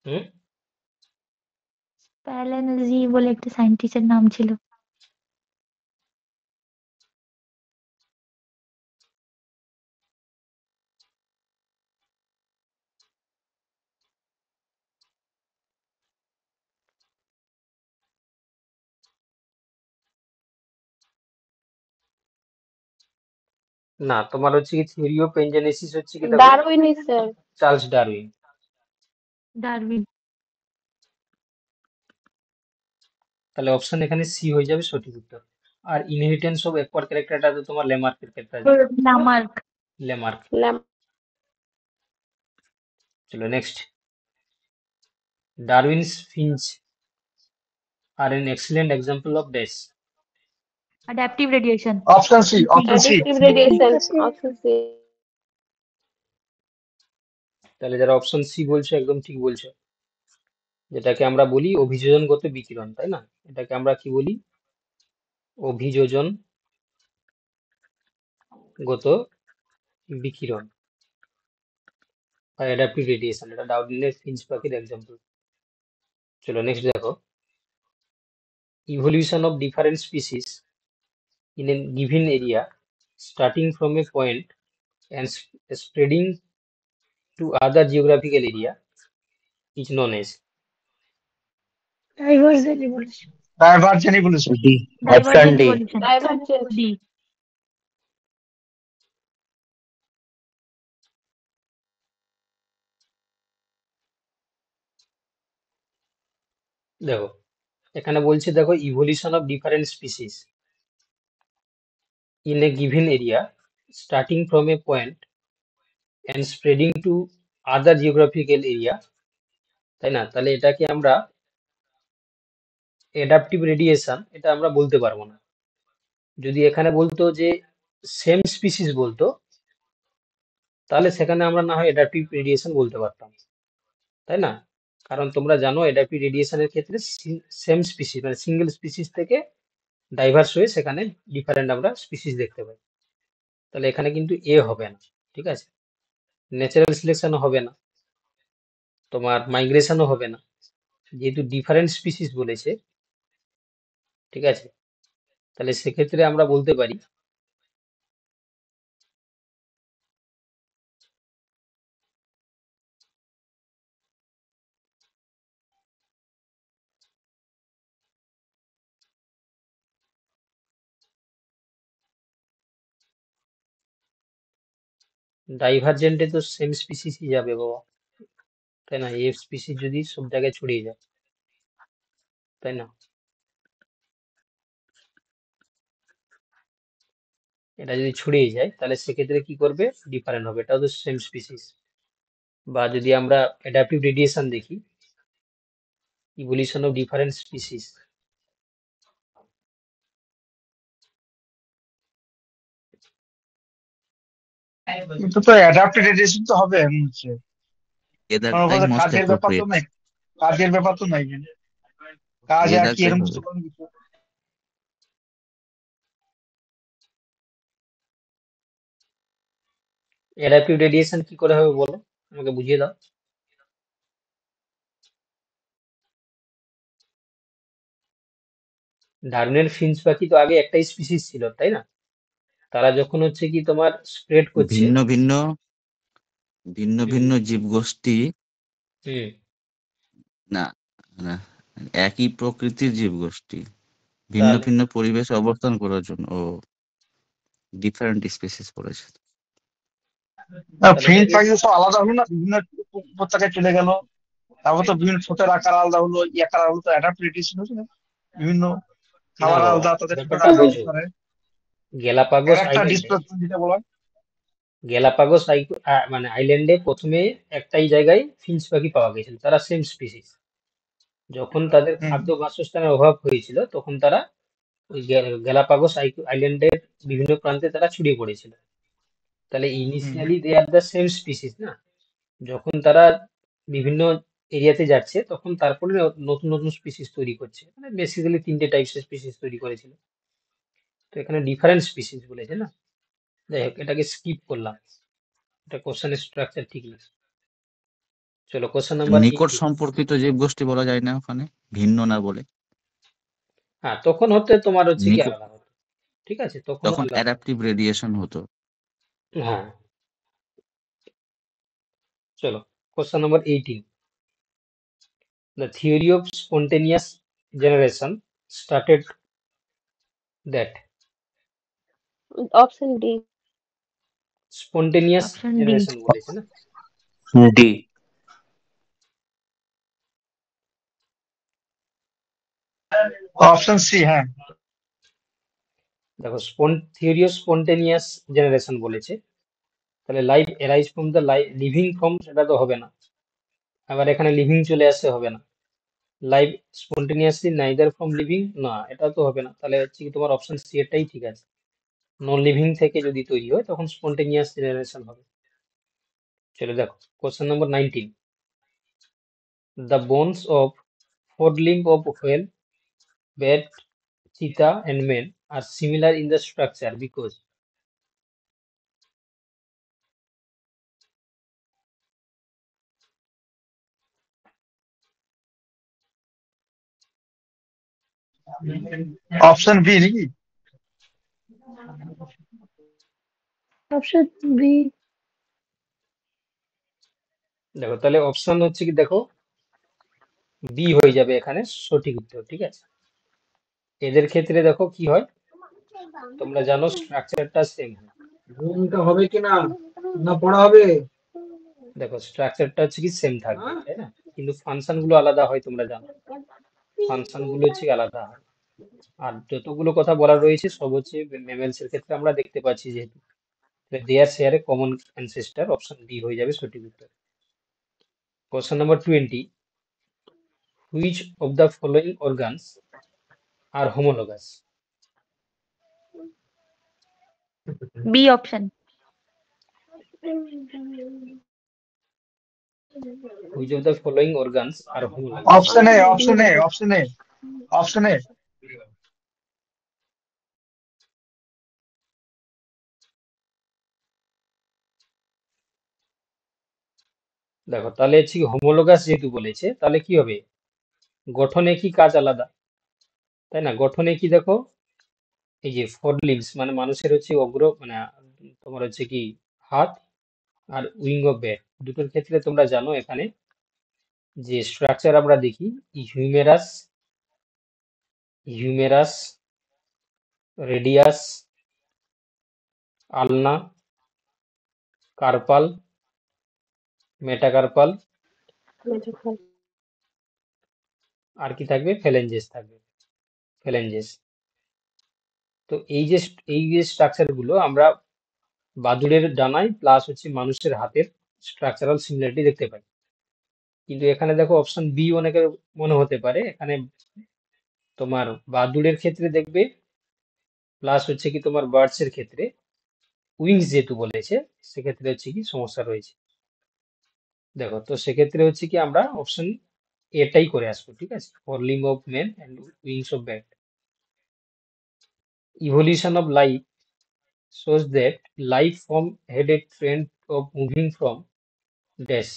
হুম স্প্যালানাজি বলে একটা সায়েন্টিস্টের নাম ছিল। না, তোমার হচ্ছে কি থিওরি অফ পেনজেনেসিস হচ্ছে কি দেখো Darwin is sir. Charles Darwin. Darwin. তাহলে অপশন এখানে সি হয়ে যাবে সঠিক উত্তর। আর ইনহেরিটেন্স অফ অ্যাকোয়ার্ড ক্যারেক্টারটা তো তোমার লেমার্কের ক্ষেত্রে আছে, লামার্ক। লেমার্ক। Lam. চলো নেক্সট, ডারউইনস ফিঞ্চ আর an excellent example of dash. Adaptive radiation. Option C, option C. Additive radiation. Option C. তাহলে যারা অপশন সি বলছো একদম ঠিক বলছো, যেটাকে আমরা বলি অভিযোজনগত বিকিরণ, তাই না? এটাকে আমরা কি বলি? অভিযোজন গত বিকিরণ বা অ্যাডাপটিভ রেডিয়েশন, এটা ডারউইনের ফিঞ্চ পাখির এক্সাম্পল। চলো নেক্সট দেখো, evolution of different species in a given area starting from a point and spreading to other geographical area is known as। Divergent evolution. Divergent evolution. D, option divergent D. Evolution. Divergent. D. দেখো এখানে বলছে, দেখো evolution of different species in a given area starting from a point and spreading to other geographical area, তাই না? তাহলে এটাকে আমরা adaptive radiation এটা আমরা বলতে পারবো না। যদি এখানে বলতো যে সেম স্পিসিস বলতো, তাহলে সেখানে আমরা না হয় অ্যাডাপটিভ রেডিয়েশন বলতে পারতাম, তাই না? কারণ তোমরা জানো অ্যাডাপটিভ রেডিয়েশনের ক্ষেত্রে সেম স্পিসিস মানে সিঙ্গেল স্পিসিস থেকে ডাইভার্স হয়ে সেখানে ডিফারেন্ট আমরা স্পিসিস দেখতে পাই। তাহলে এখানে কিন্তু এ হবে না, ঠিক আছে? ন্যাচারাল সিলেকশনও হবে না, তোমার মাইগ্রেশনও হবে না, যেহেতু ডিফারেন্ট স্পিসিস বলেছে, ঠিক আছে? তাহলে সেক্ষেত্রে আমরা বলতে পারি ডাইভারজেন্টে তো সেম স্পিসিসই যাবে বাবা, তাই না? এফ স্পিসিস যদি সব জায়গায় ছড়িয়ে যায়, তাই না? এটা যদি ছড়িয়ে যায় তাহলে সেক্ষেত্রে কি করবে? ডিফারেন্ট হবে, এটাও তো সেম স্পিসিস। বা যদি আমরা অ্যাডাপটিভ রেডিয়েশন দেখি, ইভলিউশন অফ ডিফারেন্ট স্পিসিস, কিন্তু তো অ্যাডাপ্টিভ রেডিয়েশন তো হবে মনে হচ্ছে। কারণ এদারটাই ওখানে মোস্ট কাজের ব্যাপার তো অ্যাপ্রোপ্রিয়েট। নাই, কাজের ব্যাপার তো নাই এখানে। কাজ একই এদারটাই এরকম হবে। তো কোনো কিছু। অ্যাডাপটিভ রেডিয়েশন কি করে হবে বলো, আমাকে বুঝিয়ে দাও। ডারউইনের ফিঞ্চ পাখি তো আগে একটাই স্পিসিস ছিল, তাই না? তারা যখন হচ্ছে কি তোমার স্প্রেড করছে, ভিন্ন ভিন্ন ভিন্ন হুম ভিন্ন জীবগোষ্ঠী, হুম না না, একই প্রকৃতির জীবগোষ্ঠী ভিন্ন তাহলে ভিন্ন পরিবেশে অবস্থান করার জন্য ও ডিফারেন্ট স্পেসিস পড়েছে। তাহলে ফিল্ম ওটাকে, পাখি তো সব আলাদা হলো না, বিভিন্ন উপত্যকায় চলে গেল। তারপর তো বিভিন্ন ঠোঁটের আকার আলাদা হলো, ই আকার আলাদা হলো, তো অ্যাডাপ্টিভ রেডিয়েশন হচ্ছে না। বিভিন্ন না খাবার বাবা, আলাদা, তাদের ঠোঁটের ব্যাপারটা আকার বোঝো। আলাদা করে। গ্যালাপাগোস ক্যারেক্টার আইল্যান্ডে, ডিসপ্লে যেটা বলা হয়। গ্যালাপাগোস মানে আইল্যান্ডে প্রথমে একটাই জায়গায় ফিঞ্চ পাখি পাওয়া গেছিল, তারা সেম স্পিসিস। যখন তাদের হুম খাদ্য বাসস্থানের অভাব হয়েছিল তখন তারা ওই গ্যালাপাগোস আইল্যান্ডের বিভিন্ন প্রান্তে তারা ছড়িয়ে পড়েছিল। তাহলে hmm initially they are the same species না, যখন তারা বিভিন্ন এরিয়াতে যাচ্ছে তখন তারপরে নতুন নতুন স্পিসিস তৈরি করছে, মানে বেসিক্যালি তিনটে টাইপসের স্পিসিস তৈরি করেছিল। তো এখানে ডিফারেন্ট স্পিসিস বলেছে না, যাই হোক এটাকে স্কিপ করলাম, এটা কোশ্চেনের স্ট্রাকচার ঠিক না। চলো কোশ্চেন নাম্বার নিকট 18। সম্পর্কিত জীবগোষ্ঠী বলা যায় না ওখানে, ভিন্ন না বলে? হ্যাঁ তখন হতে তোমার হচ্ছে কি নিকট আলাদা হতো, ঠিক আছে, তখন তখন আলাদা। অ্যাডাপটিভ রেডিয়েশন হতো। হ্যাঁ চলো question number 18। The theory of spontaneous generation started that। Option D. Spontaneous option D. Generation বলেছে না। ডি। Option C. হ্যাঁ, দেখো থিওরি অফ স্পন্টেনিয়াস জেনারেশন বলেছে, তাহলে life arise from the living from, সেটা তো হবে না। আবার এখানে লিভিং চলে আসছে, হবে না। Life spontaneously neither from living, না এটা তো হবে না। তাহলে হচ্ছে কি তোমার অপশন সি এটাই ঠিক আছে, নন লিভিং থেকে যদি তৈরি হয় তখন স্পন্টেনিয়াস জেনারেশন হবে। চলো দেখো question number 19। The bones of forelimb of whale, bat, cheetah and man are similar in the structure because। Option B নাকি? Option B. দেখো তাহলে অপশন হচ্ছে কি, দেখো বি হয়ে যাবে এখানে সঠিক উত্তর। ঠিক আছে, এদের ক্ষেত্রে দেখো কি হয়, তোমরা জানো স্ট্রাকচারটা সেম হয়। ঘুমটা হবে কিনা না পড়া হবে? দেখো স্ট্রাকচারটা হচ্ছে কি সেম থাকবে, তাই না? কিন্তু ফাংশন গুলো আলাদা হয়, তোমরা জানো ফাংশন গুলো হচ্ছে কি আলাদা হয়। আর যতগুলো কথা বলার রয়েছে সব হচ্ছে মেমেলস এর ক্ষেত্রে আমরা দেখতে পাচ্ছি, যেহেতু their share a common ancestor, option D হয়ে যাবে সঠিক উত্তর। Question number 20, which of the following organs are homologous? B option. Which of the following organs are homologous? Option A, option A, option A, option A. দেখো তাহলে হচ্ছে homologous যেহেতু বলেছে, তাহলে কি হবে, গঠনে কি কাজ আলাদা, তাই না? গঠনে কি দেখো, এই যে ফোর লিম্বস মানে মানুষের হচ্ছে অগ্র মানে তোমার হচ্ছে কি হাত আর উইং অফ ব্যাট, দুটোর ক্ষেত্রে তোমরা জানো এখানে যে স্ট্রাকচার আমরা দেখি, হিউমেরাস, হিউমেরাস, রেডিয়াস, আলনা, কার্পাল, মেটাকার্পাল, আর কি থাকবে, ফ্যালেঞ্জেস থাকবে, ফ্যালেঞ্জেস। তো এই যে স্ট্রাকচার গুলো আমরা বাদুড়ের ডানায় প্লাস হচ্ছে মানুষের হাতের স্ট্রাকচারাল সিমিলারিটি দেখতে পাই। কিন্তু এখানে দেখো অপশন বি অনেকের মনে হতে পারে, এখানে তোমার বাদুড়ের ক্ষেত্রে দেখবে প্লাস হচ্ছে কি তোমার বার্ডস এর ক্ষেত্রে উইংস যেহেতু বলেছে, সেক্ষেত্রে হচ্ছে কি সমস্যা রয়েছে। দেখো তো সেক্ষেত্রে হচ্ছে কি আমরা অপশন এটাই করে আসবো। ঠিক আছে, for limb of man and wings of bat. Evolution of life shows that life form had a trend of moving from dash.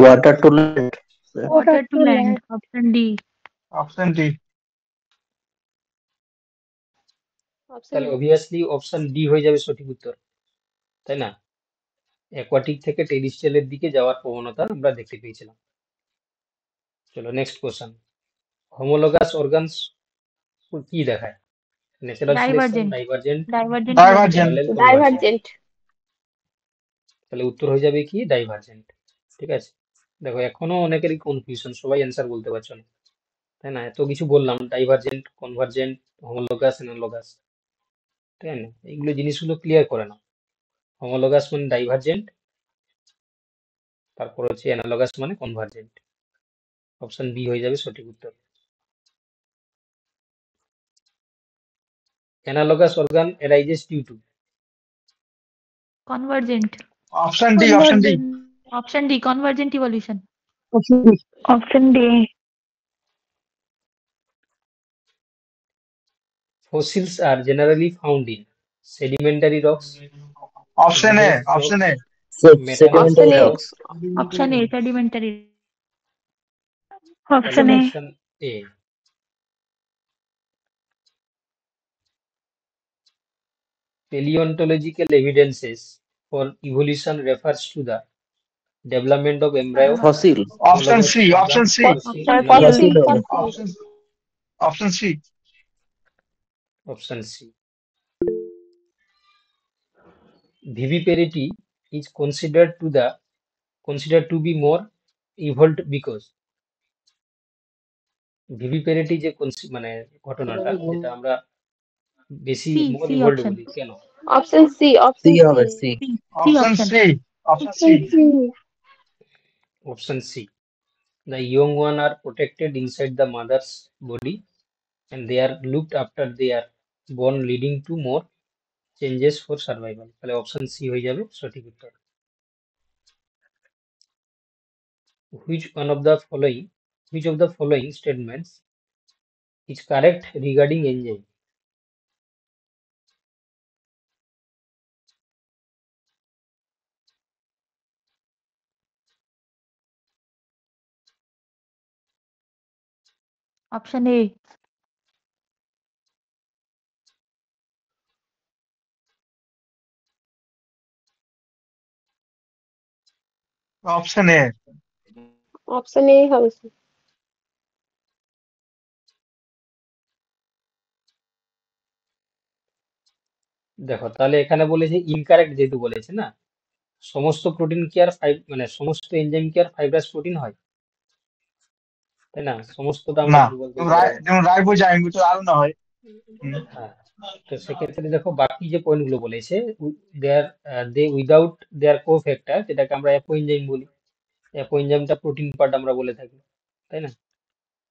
Water to land. Water to land option D. Option D. তাহলে obviously option D হয়ে যাবে সঠিক উত্তর, তাই না? Aquatic থেকে টেরিস্ট্রিয়ালের দিকে যাওয়ার প্রবণতা আমরা দেখতে পেয়েছিলাম। চলো নেক্সট কোশ্চেন, হোমোলোগাস অর্গানস কি দেখায়? Natural selection, divergent. Divergent, divergent. Divergent. Parallel, convergent. Divergent. তাহলে উত্তর হয়ে যাবে কি ডাইভারজেন্ট। ঠিক আছে, দেখো এখনো অনেকেরই কনফিউশন, সবাই অ্যান্সার বলতে পারছো না, তাই না? এত কিছু বললাম, ডাইভারজেন্ট, কনভার্জেন্ট, হোমোলোগাস, অ্যানালগাস, তাই না? এইগুলো জিনিসগুলো ক্লিয়ার করে না। হোমোলোগাস মানে ডাইভারজেন্ট, তারপর হচ্ছে অ্যানালগাস মানে কনভার্জেন্ট। অপশন বি হয়ে যাবে সঠিক উত্তর। Analogous organ arises due to? Convergent. Option D, option D. Option D convergent evolution. Option D. Option D. Fossils are generally found in sedimentary rocks, option A, igneous option A. rocks, Sedimentary metamorphic A. rocks. rocks. Option A sedimentary. তাহলে option A. Option A. Paleontological evidences for evolution refers to the development of embryo, Fossil. Option homologous সি, option organ, সি, fossil, option Fossil. analogous. Fossil. Option, option C. Option C. Viviparity is considered to be more evolved because viviparity যে মানে ঘটনাটা, যেটা আমরা বেশি C. More C evolved option. বলি, কেন? Option C. C Option হবে C. C. C. C option option. C, option C. Option C. The young one are protected inside the mother's body and they are looked after they are born, leading to more changes for survival. তাহলে option C হয়ে যাবে সঠিক উত্তর। Which of the following statements is correct regarding enzyme? Option A. Option A. Option এ হবে sir. দেখো তাহলে এখানে বলেছে ইনকারেক্ট, যেহেতু বলেছে না, সমস্ত প্রোটিন কি আর মানে সমস্ত এনজাইম কি আর ফাইব্রাস প্রোটিন হয়, তাই না? সমস্তটা আমরা না, দুর্বল করতে পারবো না। যেমন রাইবোজাইম তো আরো না হয়। হ্যাঁ, তো সেক্ষেত্রে দেখো বাকি যে পয়েন্ট গুলো বলেছে, দেয়ার দে উইদাউট দেয়ার কো ফ্যাক্টর, যেটাকে আমরা অ্যাপোএনজাইম বলি, অ্যাপোএনজাইমটা প্রোটিন পার্ট আমরা বলে থাকি, তাই না?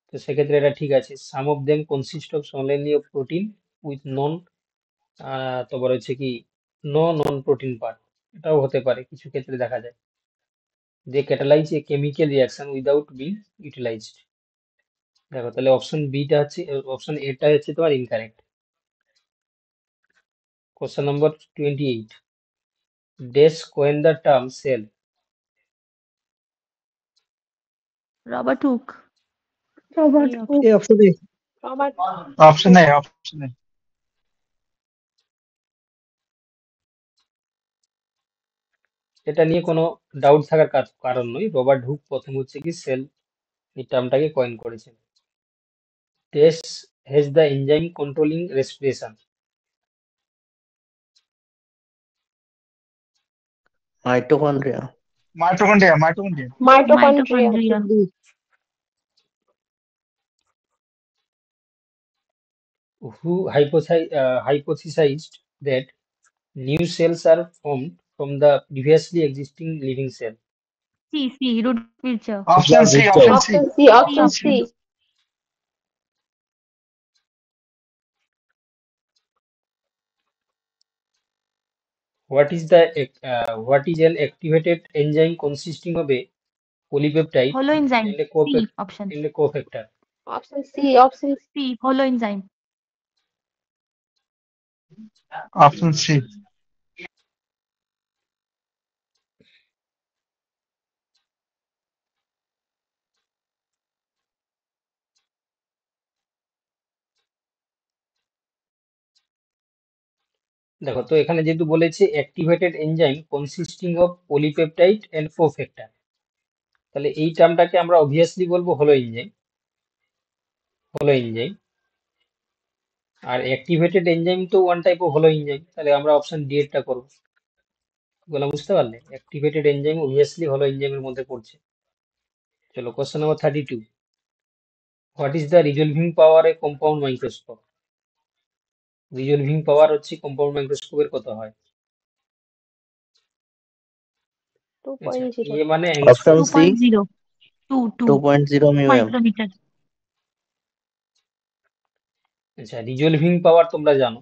তো সেক্ষেত্রে এটা ঠিক আছে। Some of them consist of solely of protein with non, তোমার হচ্ছে কি নন প্রোটিন পার্ট, এটাও হতে পারে, কিছু ক্ষেত্রে দেখা যায়। They catalyse a chemical reaction without being utilised. দেখো তাহলে অপশন বিটা হচ্ছে, অপশন এটা হচ্ছে তোমার incorrect. Question number 28, dash coined the term cell. Robert Hooke. Robert A Hooke. এই option A. Robert option A, option A. এটা নিয়ে কোনো ডাউট থাকার কারণ নয়, রবার্ট হুক প্রথম হচ্ছে কি সেল এই টার্মটাকে কয়েন করেছেন। Dash has the enzyme controlling respiration. Mitochondria. Mitochondria, mitochondria. Mitochondria. Mitochondria. Who hypothesized that new cells are formed from the previously existing living cell? C. Rudolf Virchow. Option C, Victor. Option C. Option C, option option. C. What is an activated enzyme consisting of a polypeptide Holoenzyme. and a C. Option. cofactor? Option C, option C. Holoenzyme. Option C. দেখো তো এখানে যেহেতু বলেছে activated enzyme consisting of polypeptide and cofactor, তাহলে এই টার্মটাকে আমরা obviously বলবো হলো এনজাইম। আর অ্যাক্টিভেটেড এনজাইম তো ওয়ান টাইপ অফ হলো এনজাইম, তাহলে আমরা অপশন ডি এরটা করবো। বলা বুঝতে পারলে? অ্যাক্টিভেটেড এনজাইম অবভিয়াসলি হলো এনজাইমের মধ্যে পড়ছে। চলো question number 32, what is the resolving power a compound microscope? Resolving power হচ্ছে কম্পাউন্ড মাইক্রোস্কোপের কত হয়? আচ্ছা, 2.0। এ মানে option angstrom. C 2.0. 2 2.0 mu M. micrometer. আচ্ছা, রিজলভিং পাওয়ার তোমরা জানো,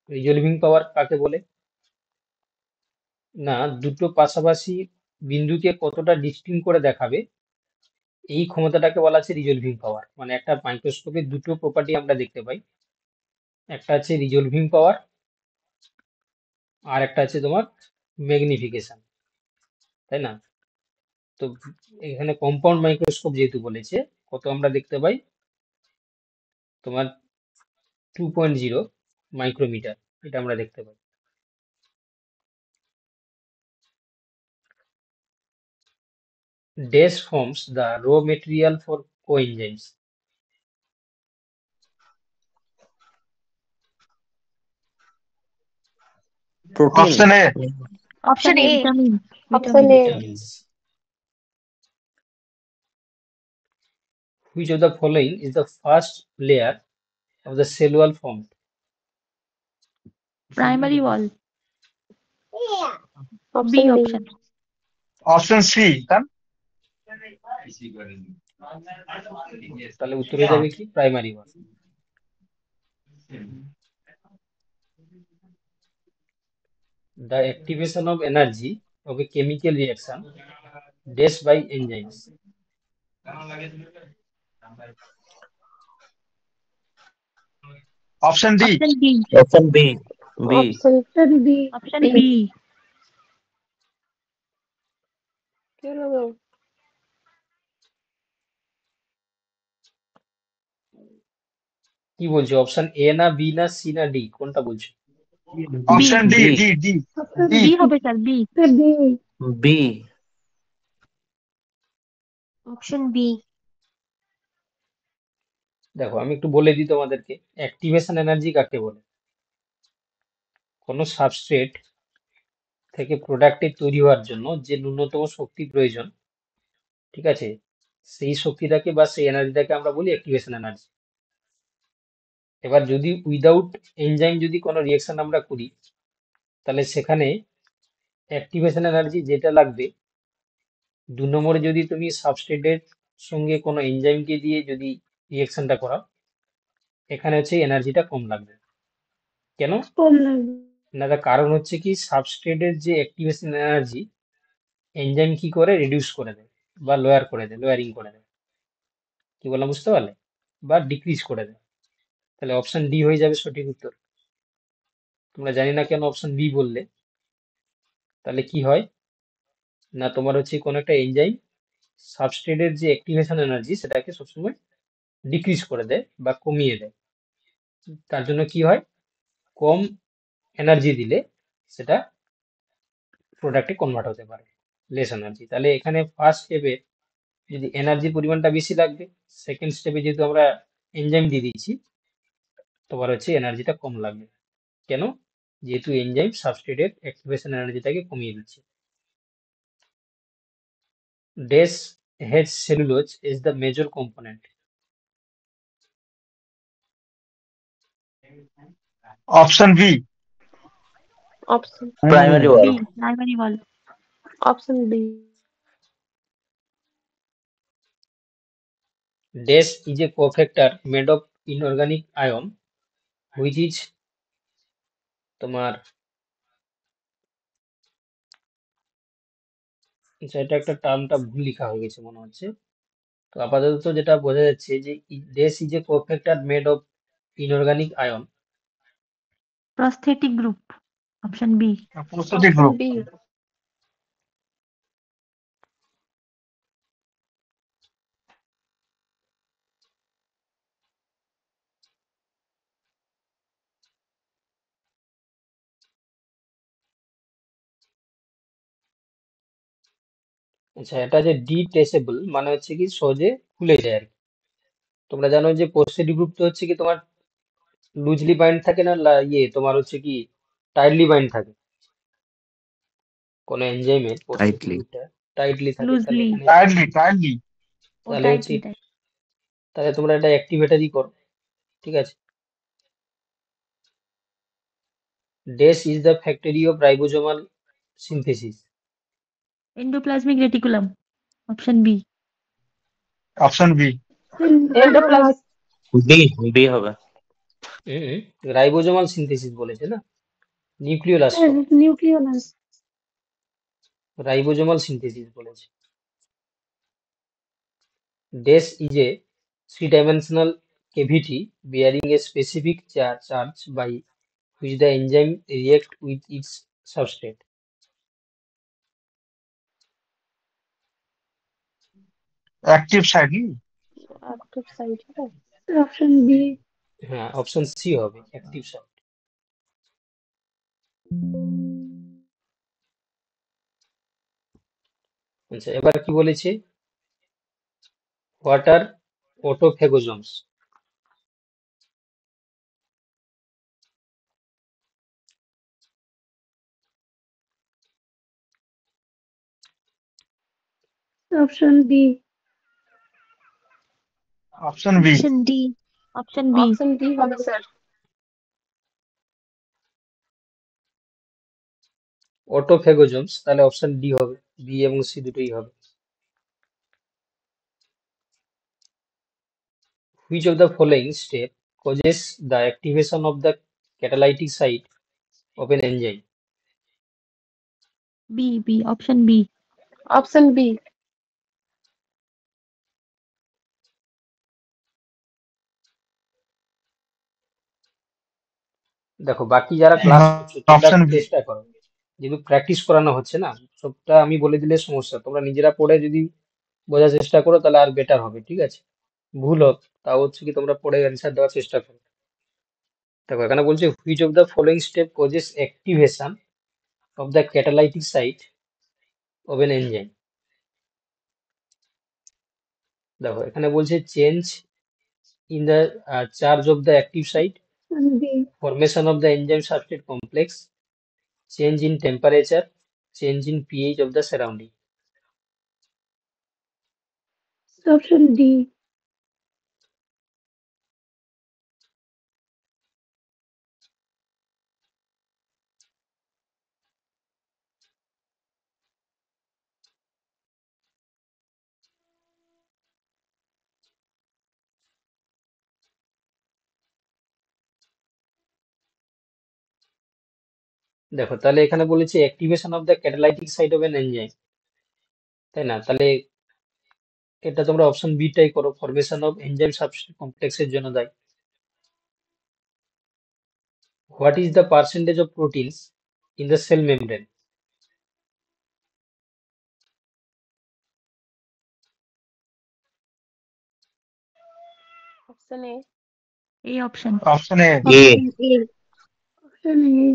রিজলভিং পাওয়ার কাকে বলে? না, দুটো পাশাপাশি বিন্দুকে কতটা ডিস্টিংক্ট করে দেখাবে, এই ক্ষমতাটাকে বলা আছে রিজলভিং পাওয়ার। মানে একটা মাইক্রোস্কোপে দুটো প্রপার্টি আমরা দেখতে পাই, একটা আছে রিজলভিং পাওয়ার, আর একটা আছে তোমার ম্যাগনিফিকেশন, তাই না? তো এখানে কম্পাউন্ড মাইক্রোস্কোপ যেহেতু বলেছে, কত আমরা দেখতে পাই? তোমার 2.0 মাইক্রোমিটার, এটা আমরা দেখতে পাই। Dash forms the raw material for coenzymes. Protein. Option A. Option A. Vitamin. Option A. Vitamins. Which of the following is the first layer of the cell wall formed? Primary wall. B option B. option. Option C. তাহলে উত্তর হয়ে যাবে কি? Primary wall. The activation of energy of a chemical reaction dash by enzymes. Option D. Option D. Option B. B. Option B. Option B. কি হলো? কি বলছো? Option A না, বি না, সি না, ডি, কোনটা বলছো? Option D B. D D option D B হবে sir, B. Sir D. B. Option B. দেখো আমি একটু বলে দিই তোমাদেরকে, অ্যাক্টিভেশন এনার্জি কাকে বলে। কোনো সাবস্ট্রেট থেকে প্রোডাক্টের তৈরি হওয়ার জন্য যে ন্যূনতম শক্তি প্রয়োজন, ঠিক আছে, সেই শক্তিটাকে বা সেই এনার্জিটাকে আমরা বলি অ্যাক্টিভেশন এনার্জি। এবার যদি উইদাউট এনজাইম যদি কোনো রিয়েকশন আমরা করি, তাহলে সেখানে অ্যাক্টিভেশন এনার্জি যেটা লাগবে, 2 নম্বরে যদি তুমি সাবস্ট্রেটের সঙ্গে কোনো এনজাইমকে দিয়ে যদি রিয়েকশনটা করাও, এখানে হচ্ছে এনার্জিটা কম লাগবে। কেন কম লাগবে। না? তার কারণ হচ্ছে কি, সাবস্ট্রেটের যে অ্যাক্টিভেশন এনার্জি এনজাইম কি করে, রিডিউস করে দেয় বা লোয়ার করে দেয়, লোয়ারিং করে দেয়। কি বললাম বুঝতে পারলে? বা ডিক্রিজ করে দেয়। তাহলে অপশন ডি হয়ে যাবে সঠিক উত্তর। তোমরা জানি না কেন অপশন বি বললে। তাহলে কি হয় না, তোমার হচ্ছে কোনো একটা এনজাইম সাবস্ট্রেটের যে অ্যাক্টিভেশন এনার্জি সেটাকে সবসময় ডিক্রিজ করে দেয় বা কমিয়ে দেয়। তার জন্য কি হয়, কম এনার্জি দিলে সেটা প্রোডাক্টে কনভার্ট হতে পারে লেস এনার্জি। তাহলে এখানে ফার্স্ট স্টেপে যদি এনার্জির পরিমাণটা বেশি লাগবে, সেকেন্ড স্টেপে যেহেতু আমরা এনজাইম দিয়ে দিচ্ছি, তোমার হচ্ছে এনার্জিটা কম লাগবে। কেন? যেহেতু এনজাইম সাবস্ট্রেটের অ্যাক্টিভেশন এনার্জিটাকে কমিয়ে দিচ্ছে। Dash had cellulose is the major component. Option B option Primary B, wall. Primary wall. Option B. Des is a cofactor made of inorganic ion which is তোমার, আচ্ছা, এটা একটা টার্মটা ভুল লেখা হয়ে গেছে মনে হচ্ছে। তো আপাতত যেটা বোঝা যাচ্ছে যে dash is a cofactor made of inorganic ion. Prosthetic group, option B. Prosthetic option group. B. আচ্ছা, এটা যে ডিটেচেবল মানে হচ্ছে কি সহজে খুলে যায় আর কি। তোমরা জানো যে প্রস্থেটিক গ্রুপ তো হচ্ছে কি তোমার লুজলি বাইন্ড থাকে না, তোমার হচ্ছে কি টাইটলি বাইন্ড থাকে। কোনো এনজাইমের প্রস্থেটিক টাইটলি। গ্রুপটা টাইটলি থাকে। তাহলে লুজলি, এখানে টাইটলি টাইটলি ও তাহলে হচ্ছে, টাইটলি। তাহলে তোমরা এটা অ্যাক্টিভেটারই করো, ঠিক আছে। Dash is the factory of ribosomal synthesis. Endoplasmic reticulum, option B. Option B endoplasm. B. B হবে। রাইবোজোমাল সিনথেসিস বলেছে না, নিউক্লিওলাস স্যার করো। নিউক্লিওলাস। রাইবোজোমাল সিনথেসিস বলেছে। Dash is a 3-dimensional cavity bearing a specific charge by which the enzyme react with its substrate. Active side active site. Option B. হ্যাঁ, option C হবে active site. আচ্ছা, এবার কি বলেছে, what are autophagosomes? Option B. Option B option D, option B. Option D হবে sir. Autophagosomes, তাহলে option D হবে, B এবং সি দুটোই হবে। Which of the following step causes the activation of the catalytic site of an enzyme? B, B, option B. Option B. দেখো বাকি যারা class করছো তোমরা অপশন একটু বি চেষ্টা করো, যেহেতু প্র্যাকটিস করানো হচ্ছে না, সবটা আমি বলে দিলে সমস্যা। তোমরা নিজেরা পড়ে যদি বোঝার চেষ্টা করো তাহলে আর বেটার হবে, ঠিক আছে। ভুল হোক তাও হচ্ছে কি তোমরা পড়ে অ্যান্সার দেওয়ার চেষ্টা করো। দেখো এখানে বলছে which of the following step causes activation of the catalytic site of an enzyme. দেখো এখানে বলছে change in the charge of the active site, Option B. formation of the enzyme substrate complex, change in temperature, change in pH of the surrounding. Option D. দেখো তাহলে এখানে বলেছে activation of the catalytic site of an enzyme, তাই না? তাহলে এটা তোমরা option B টাই করো, ফরমেশন অফ এনজাইম সাবস্ট্রেট কমপ্লেক্সের জন্য দায়ী। What is the percentage of proteins in the cell membrane? Option A. A option. Option A. A Option A. Option A.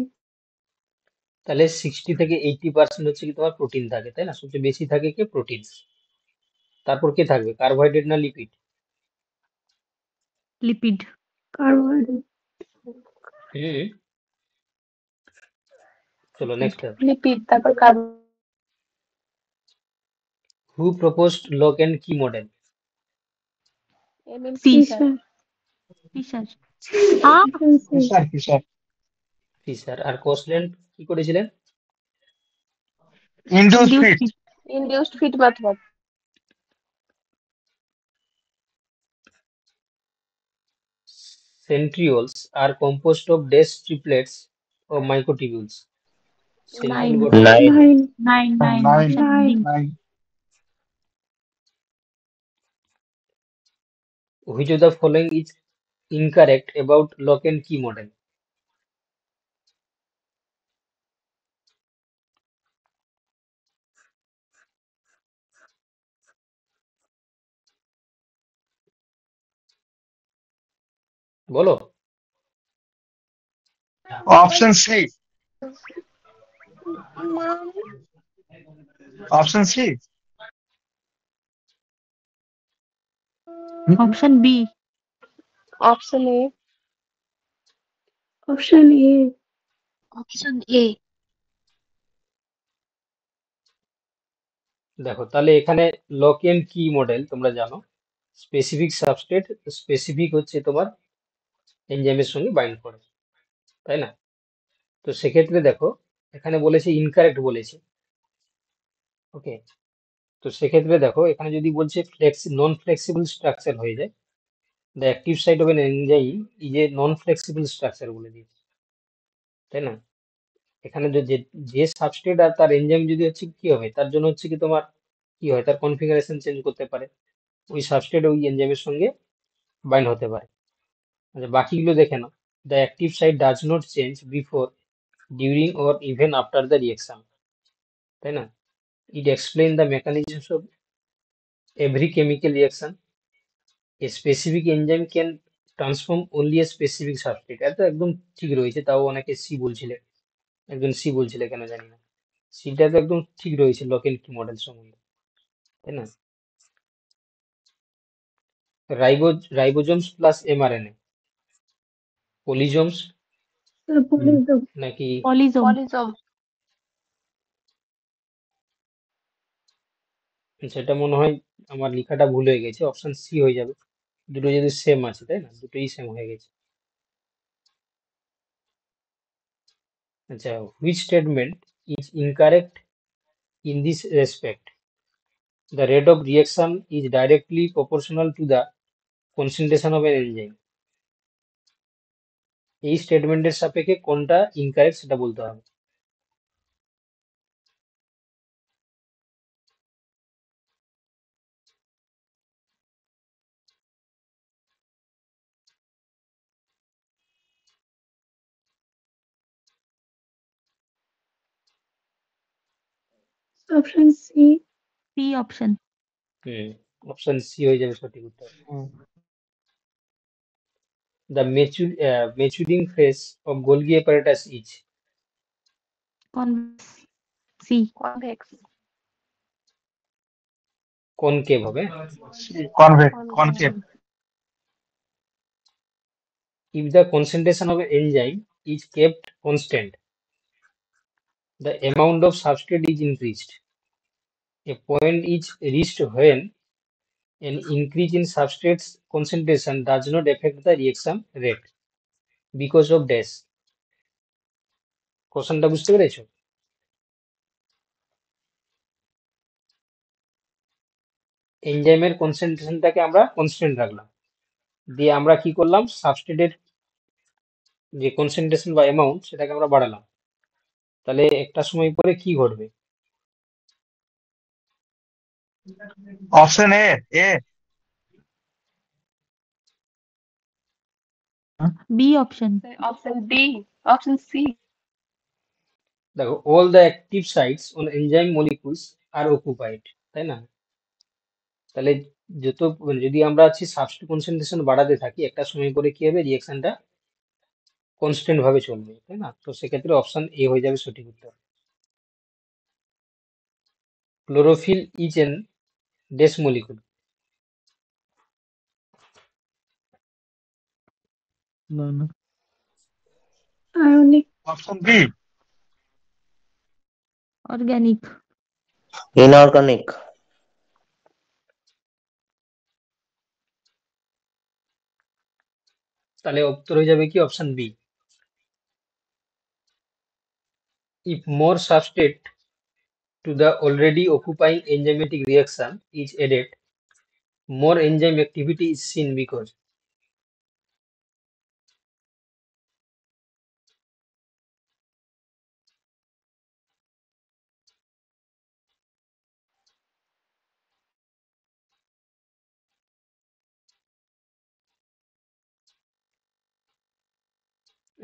তাহলে 60 থেকে 80% হচ্ছে কি তোমার প্রোটিন থাকে, তাই না? সবচেয়ে বেশি থাকে কি প্রোটিন। তারপর কে থাকবে, কার্বোহাইড্রেট না লিপিড? Lipid. Carbohydrate. হুম, চলো নেক্সট। Lipid. তারপর carbon. Who proposed lock and কি model? Emil C. Fischer. Fisher. Ah, Option C. Fisher fisher fisher. আর কোসল্যান্ড কি করেছিলেন? Induce induced fit. fit. Induced fit method. Centrioles are composed of dash triplets or microtubules. Nine. Centriole got nine 9. Nine Option D. Nine. which of the following is incorrect about lock and key model? বলো। Option C. Option C. Option B. Option A. Option A. Option A. দেখো তাহলে এখানে lock and কি model তোমরা জানো specific substrate specific হচ্ছে তোমার এনজাইমের সঙ্গে বাইন্ড করে, তাই না? তো সেক্ষেত্রে দেখো এখানে বলেছে ইনকারেক্ট বলেছে। ওকে, তো সেক্ষেত্রে দেখো এখানে যদি বলছে নন ফ্লেক্সিবল স্ট্রাকচার হয়ে যায়, the active site of an enzyme is a non flexible structure বলে দিয়েছে, তাই না? এখানে যে সাবস্ট্রেট আর তার এনজাইম যদি হচ্ছে কি হবে, তার জন্য হচ্ছে কি তোমার কি হয়, তার কনফিগারেশন চেঞ্জ করতে পারে, ওই সাবস্ট্রেট ওই এনজাইমের সঙ্গে বাইন্ড হতে পারে। আচ্ছা বাকিগুলো দেখে নাও। The active site does not change before, during or even after the reaction, তাই না? It explain the mechanisms of every chemical reaction. A specific enzyme can transform only a specific substrate. এটা একদম ঠিক রয়েছে, তাও অনেকে সি বলছিলে, একজন সি বলছিলে কেন জানি না। সিটা তো একদম ঠিক রয়েছে লক এন্ড কি মডেল সম্বন্ধে, তাই না? রাইবোজোমস প্লাস এমআরএনএ, পলিজোমস The polysome. নাকি? Polysome. Polysome. সেটা মনে হয় আমার লেখাটা ভুল হয়ে গেছে, অপশন সি হয়ে যাবে। দুটো যদি সেম আছে, তাই না? দুটোই সেম হয়ে গেছে। আচ্ছা, which statement is incorrect in this respect? The rate of reaction is directly proportional to the concentration of an enzyme. এই স্টেটমেন্টের সাপেক্ষে কোনটা ইনকারেক্ট সেটা বলতে হবে। Option C. C option. Option C হয়ে যাবে সঠিক উত্তর। The maturing phase of Golgi apparatus is convex. C. convex, concave হবে। concave. If the concentration of an enzyme is kept constant, the amount of substrate is increased. A point is reached when an increase in substrate concentration does not affect the reaction rate because of dash. কোশ্চেনটা বুঝতে পেরেছো? এনজাইমের কনসেন্ট্রেশনটাকে আমরা constant রাখলাম, দিয়ে আমরা কি করলাম, সাবস্ট্রেটের যে কনসেন্ট্রেশন বা অ্যামাউন্ট সেটাকে আমরা বাড়ালাম, তাহলে একটা সময় পরে কি ঘটবে? Option A. B option. option D, option C, দেখো, all the active sites on enzyme molecules are occupied, তাই না? তাহলে যদি আমরা সাবস্ট্রেট কনসেন্ট্রেশন বাড়াতে থাকি, একটা সময় পরে কি হবে, রিঅ্যাকশনটা কনস্ট্যান্ট ভাবে চলবে, তাই না? তো সেক্ষেত্রে অপশন এ হয়ে যাবে সঠিক উত্তর। Chlorophyll is an dash molecule. Ionic. Option B. Organic. Inorganic. তাহলে উত্তর হয়ে যাবে কি option B. If more substrate to the already occupying enzymatic reaction is added, more enzyme activity is seen because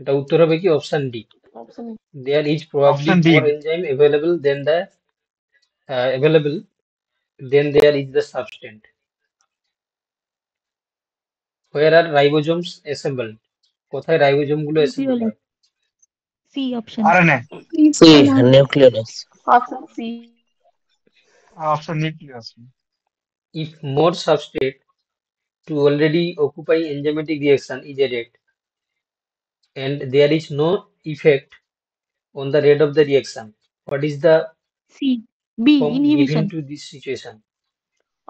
এটা উত্তর হবে কি option D. option There is probably Option D. more enzyme available than there is the substrate. Where are ribosomes assembled? কোথায় ribosome গুলো assemble হয়? C option. RNA. C. Nucleus. option C, Option nucleus. If more substrate to already occupying enzymatic reaction is added and there is no effect on the rate of the reaction, what is the C. B. form Inhibition. given to this situation?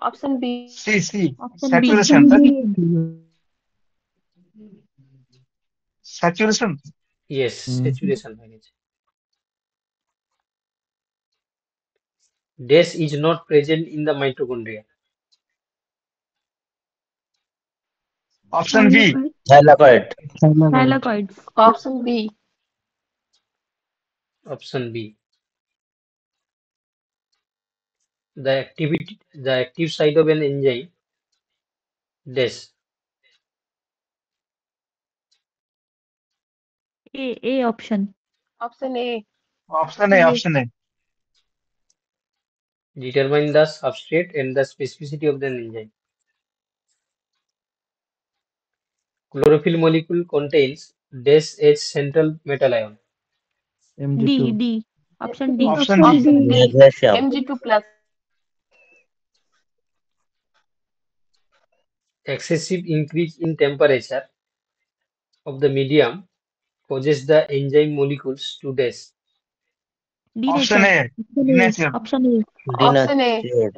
option B, C. Option B. Saturation. Saturation. Yes, saturation হয়ে গেছে। Dash is not present in the mitochondria. Option B. Thylakoid. Thylakoids. option B, Option B. The active site of an enzyme dash. A option. option A, Option A. Determine the substrate and the specificity of the enzyme. Chlorophyll molecule contains dash H central metal ion. D. Option D. Option option D, Magnesium. Mg2 plus, Excessive increase in temperature of the medium causes the enzyme molecules to dash. Option A. Denatured. Option A. option A, Denatured.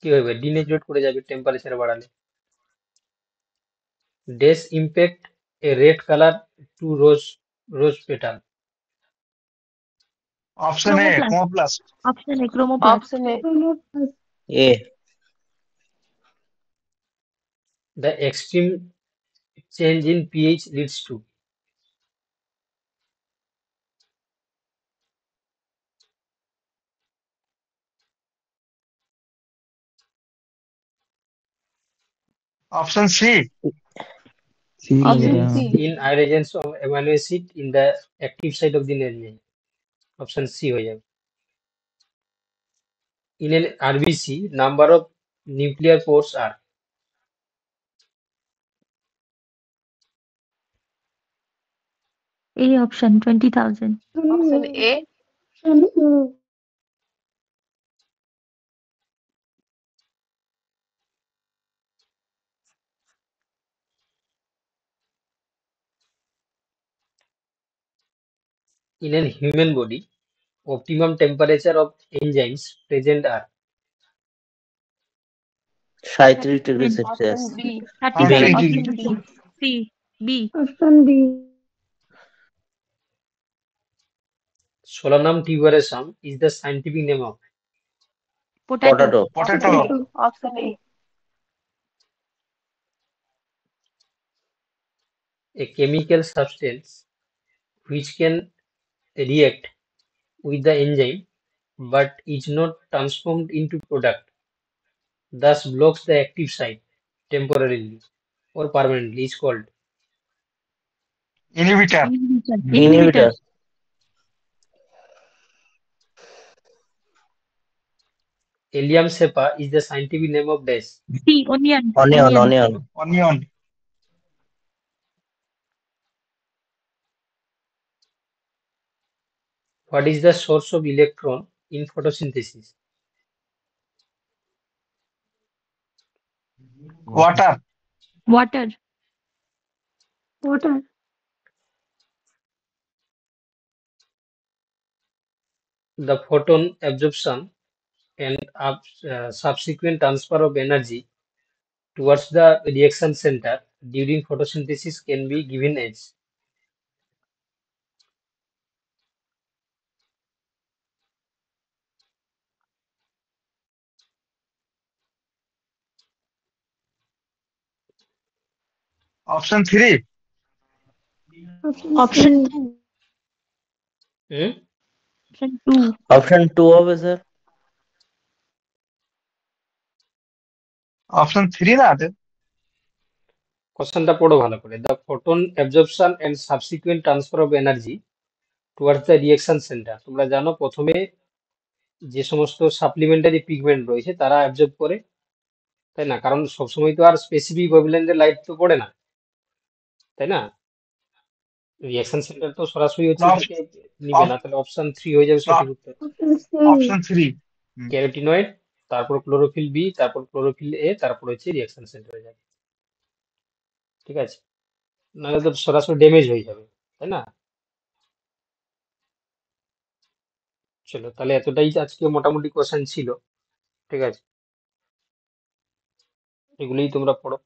কি হবে? ডিনেচুরেট করে যাবে temperature বাড়ালে। Dash impact a red color to rose petal. Option A. Chromoplast. Option A. Chromoplast. option A, A. The extreme change in pH leads to. Option C. option C, Inheritance of amino acid in the active site of the enzyme. Option C হয়ে যাবে। In an RBC, number of nuclear pores are A option 20,000. Option A. Option A. In a human body, optimum temperature of enzymes present are 37 degrees Celsius. Option B. 37. B. Option B. C. B. Option B. Solanum tuberosum is the scientific name of Potato. Potato. Potato. Option A. a chemical substance which can react with the enzyme but is not transformed into product, thus blocks the active site temporarily or permanently is called Inhibitor. Inhibitor. Allium cepa is the scientific name of dash. C. Onion. Onion. Onion. What is the source of electron in photosynthesis? Water. Water. Water. The photon absorption and subsequent transfer of energy towards the reaction center during photosynthesis can be given as Option 3. Option C. 2. hmm? Option 2. Option 2 হবে sir Option 3 না আছে? কোশ্চেনটা পড়ো ভালো করে। The photon absorption and subsequent transfer of energy towards the reaction center. তোমরা জানো প্রথমে যে সমস্ত সাপ্লিমেন্টারি পিগমেন্ট রয়েছে তারা অ্যাবজর্ব করে, তাই না? কারণ সবসময় তো আর স্পেসিফিক ওয়েভলেন্থের লাইট তো পড়ে না, তাই না? রিয়াকশন সেন্টার তো সরাসরি হচ্ছে না, এটাকে নিবে না, তাহলে অপশন 3 হয়ে যাবে সঠিক উত্তর। Option C. Option 3. ক্যারোটিনয়েড, তারপর ক্লোরোফিল বি, তারপর ক্লোরোফিল এ, তারপর হচ্ছে রিয়াকশন সেন্টার হয়ে যাবে। ঠিক আছে, নাহলে তো সরাসরি ড্যামেজ হয়ে যাবে, তাই না? চলো তাহলে এতটাই আজকে মোটামুটি কোশ্চেন ছিল। ঠিক আছে, এগুলোই তোমরা পড়ো।